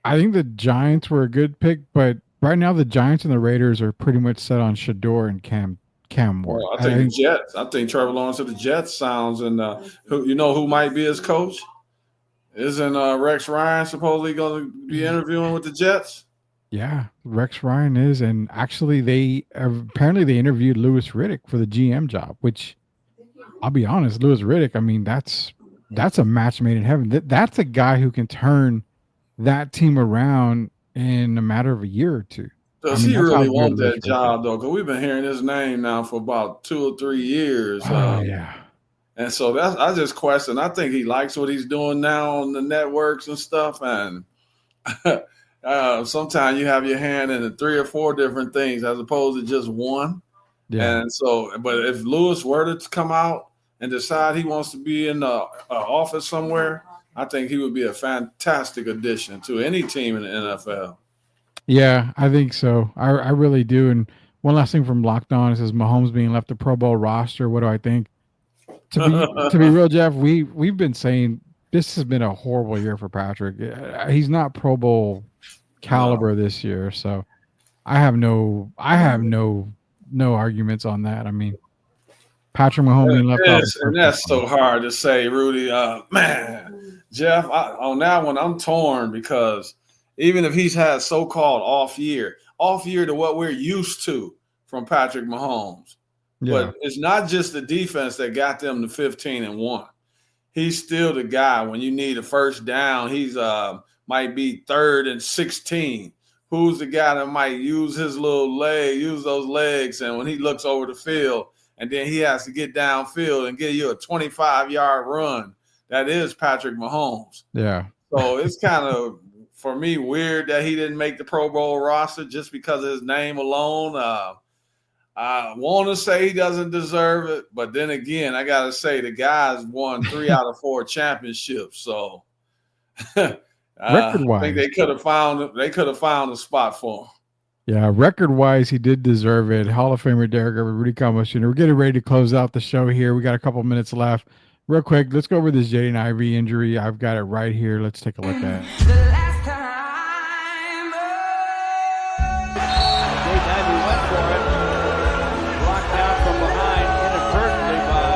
I think the Giants were a good pick, but right now the Giants and the Raiders are pretty much set on Shador and Cam Cam Ward. Well, I think the Jets. I think Trevor Lawrence of the Jets sounds, and who might be his coach? Isn't Rex Ryan supposedly going to be interviewing with the Jets? Yeah, Rex Ryan is, and actually they interviewed Louis Riddick for the GM job, which I'll be honest, Louis Riddick, I mean, that's a match made in heaven. That's a guy who can turn that team around in a matter of a year or two. Does he really want that job, though? Because we've been hearing his name now for about 2 or 3 years. Yeah. And so I just question. I think he likes what he's doing now on the networks and stuff. And sometimes you have your hand in 3 or 4 different things as opposed to just one. Yeah. And so, but if Lewis were to come out and decide he wants to be in the office somewhere, I think he would be a fantastic addition to any team in the NFL. Yeah, I think so. I really do. And one last thing from Locked On, it says Mahomes being left the Pro Bowl roster. What do I think? To be real, Jeff, we've been saying this has been a horrible year for Patrick. He's not Pro Bowl caliber this year, so I have no arguments on that. I mean, Patrick Mahomes being left off, and that's so hard to say, Rudy. Man, Jeff, on that one, I'm torn because even if he's had so-called off year to what we're used to from Patrick Mahomes. Yeah. But it's not just the defense that got them to 15-1. He's still the guy when you need a first down. He's might be 3rd and 16. Who's the guy that might use his little leg, use those legs, and when he looks over the field, and then he has to get downfield and give you a 25-yard run. That is Patrick Mahomes. Yeah. So it's kind of, for me, weird that he didn't make the Pro Bowl roster just because of his name alone. I want to say he doesn't deserve it, but then again, I got to say the guy's won 3 out of 4 championships. So record-wise, I think they could have found a spot for him. Yeah, record-wise, he did deserve it. Hall of Famer Derek Irvin, Rudy Campos Jr. We're getting ready to close out the show here. We got a couple minutes left. Real quick, let's go over this Jaden Ivey injury. I've got it right here. Let's take a look at it. Jaden Ivey went for it. Blocked down from behind inadvertently by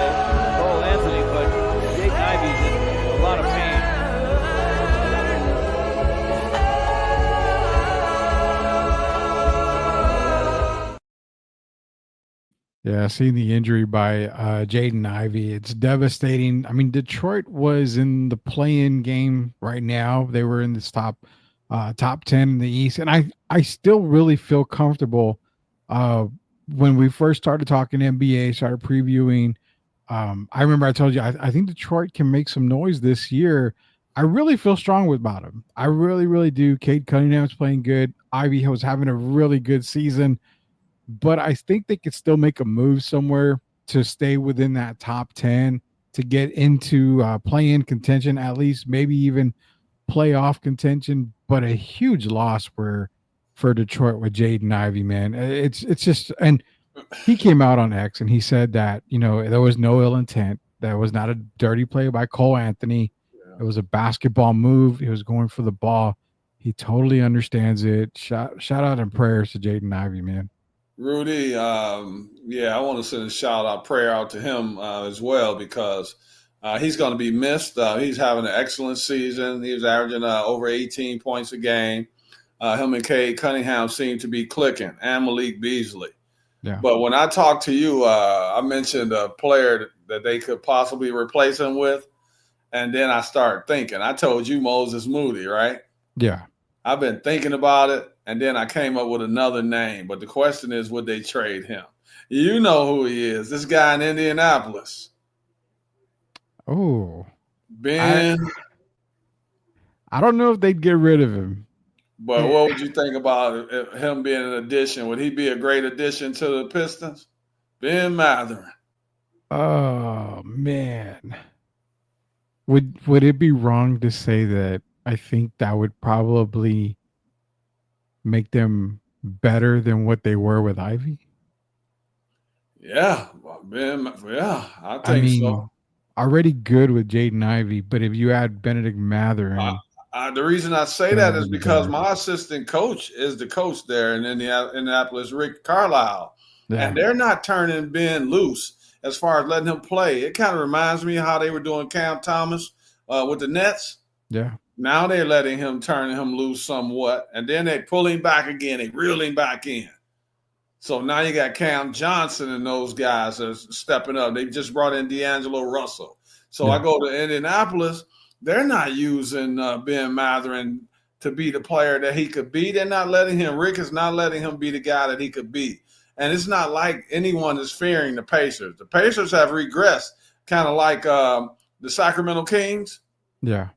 Cole Anthony, but Jaden Ivey's in a lot of pain. Yeah, seeing the injury by Jaden Ivey, it's devastating. I mean, Detroit was in the play-in game right now. They were in this top 10 in the East, and I still really feel comfortable. When we first started talking NBA, started previewing, I remember I told you I think Detroit can make some noise this year. I really feel strong about him. I really, really do. Cade Cunningham's playing good. Ivy was having a really good season. But I think they could still make a move somewhere to stay within that top 10 to get into play-in contention, at least maybe even playoff contention. But a huge loss for Detroit with Jaden Ivey, man. It's just, and he came out on X and he said that, there was no ill intent. That was not a dirty play by Cole Anthony. It was a basketball move. He was going for the ball. He totally understands it. Shout out and prayers to Jaden Ivey, man. Rudy, I want to send a shout-out prayer out to him as well because he's going to be missed. He's having an excellent season. He was averaging over 18 points a game. Him and Cade Cunningham seem to be clicking, and Malik Beasley. Yeah. But when I talked to you, I mentioned a player that they could possibly replace him with, and then I started thinking. I told you Moses Moody, right? Yeah. I've been thinking about it. And then I came up with another name. But the question is, would they trade him? You know who he is. This guy in Indianapolis. Oh. Ben. I don't know if they'd get rid of him. But what would you think about him being an addition? Would he be a great addition to the Pistons? Ben Mathurin. Oh, man. Would it be wrong to say that I think that would probably make them better than what they were with Ivy? Yeah, I think so. Already good with Jaden Ivey, but if you add Benedict Mathurin, the reason I say that is because my assistant coach is the coach there in Indianapolis, Rick Carlisle, And they're not turning Ben loose as far as letting him play. It kind of reminds me of how they were doing Cam Thomas with the Nets. Yeah. Now they're letting him turn him loose somewhat, and then they pull him back again. They reel him back in. So now you got Cam Johnson and those guys are stepping up. They just brought in D'Angelo Russell. So I go to Indianapolis. They're not using Ben Mathurin to be the player that he could be. They're not letting him. Rick is not letting him be the guy that he could be. And it's not like anyone is fearing the Pacers. The Pacers have regressed, kind of like the Sacramento Kings. Yeah.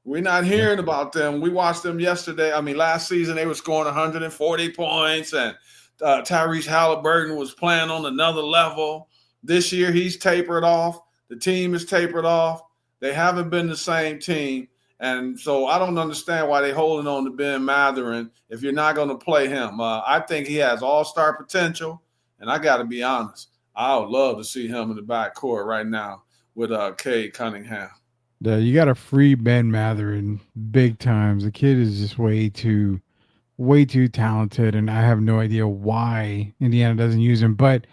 We're not hearing about them. We watched them yesterday. I mean, last season they were scoring 140 points, and Tyrese Halliburton was playing on another level. This year he's tapered off. The team is tapered off. They haven't been the same team. And so I don't understand why they're holding on to Ben Mathurin if you're not going to play him. I think he has all-star potential, and I got to be honest. I would love to see him in the backcourt right now with Cade Cunningham. Yeah, you got to free Ben Mathurin big times. The kid is just way too talented, and I have no idea why Indiana doesn't use him. But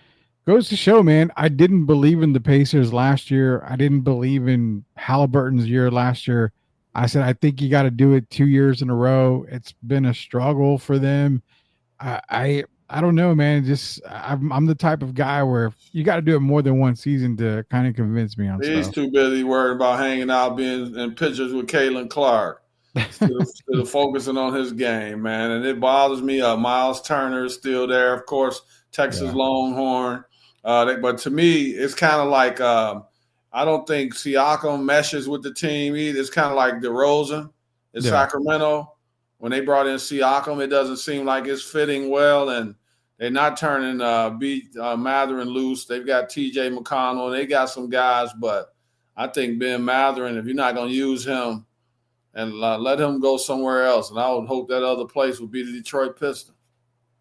goes to show, man, I didn't believe in the Pacers last year. I didn't believe in Halliburton's year last year. I said, I think you got to do it 2 years in a row. It's been a struggle for them. I don't know, man. Just I'm the type of guy where you got to do it more than one season to kind of convince me on He's stuff. too busy worried about hanging out, being in pictures with Caitlin Clark instead of focusing on his game, man. And it bothers me. Miles Turner is still there, of course, Texas Longhorn. But to me, it's kind of like I don't think Siakam meshes with the team either. It's kind of like DeRozan in Sacramento. When they brought in Siakam, it doesn't seem like it's fitting well, and they're not turning Mathurin loose. They've got T.J. McConnell. They got some guys, but I think Ben Mathurin, if you're not going to use him, and let him go somewhere else, and I would hope that other place would be the Detroit Pistons.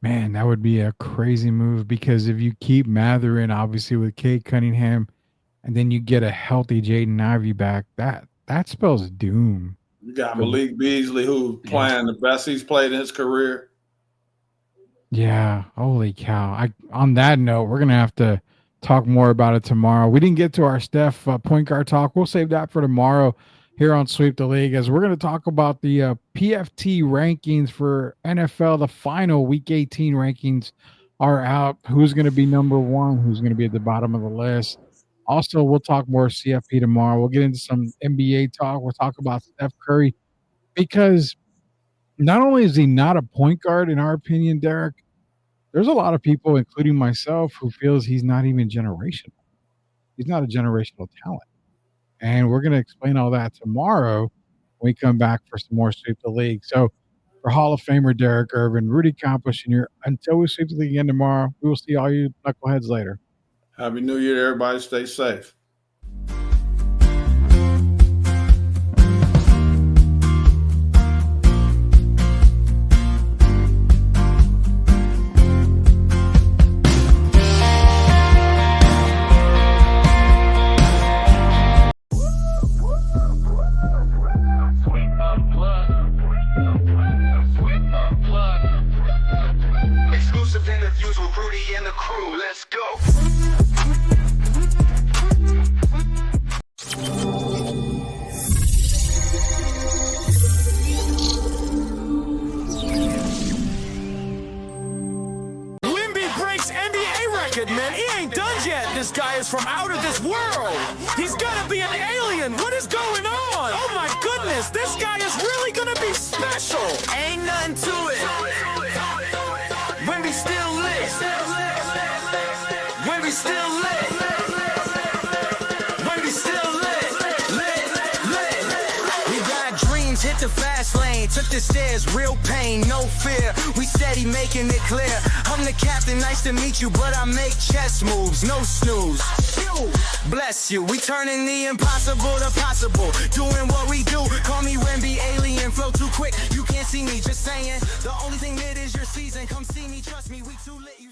Man, that would be a crazy move, because if you keep Mathurin, obviously with Cade Cunningham, and then you get a healthy Jaden Ivey back, that spells doom. You got Malik Beasley, who's playing the best he's played in his career. Yeah, holy cow. On that note, we're going to have to talk more about it tomorrow. We didn't get to our Steph point guard talk. We'll save that for tomorrow here on Sweep the League, as we're going to talk about the PFT rankings for NFL. The final Week 18 rankings are out. Who's going to be number one? Who's going to be at the bottom of the list? Also, we'll talk more CFP tomorrow. We'll get into some NBA talk. We'll talk about Steph Curry, because not only is he not a point guard, in our opinion, Derek, there's a lot of people, including myself, who feels he's not even generational. He's not a generational talent. And we're going to explain all that tomorrow when we come back for some more Sweep the League. So for Hall of Famer Derek Irvin, Rudy Campos Jr., until we sweep the league again tomorrow, we will see all you knuckleheads later. Happy New Year, everybody. Stay safe. Exclusive interviews with Rudy and the crew. Let's go. Man, he ain't done yet. This guy is from out of this world. He's gotta be an alien. What is going on? Oh my goodness, this guy is really gonna be special. Ain't nothing to it. When we still lit. When we still lit. When we still lit. Lit. We got dreams, hit the fast lane. Took the stairs, real pain, no fear. We steady making it clear. I'm the captain, nice to meet you, but I make chess moves, no snooze. Bless you, we turning the impossible to possible. Doing what we do, call me Wemby, alien, flow too quick. You can't see me, just saying. The only thing lit is your season. Come see me, trust me, we too lit. You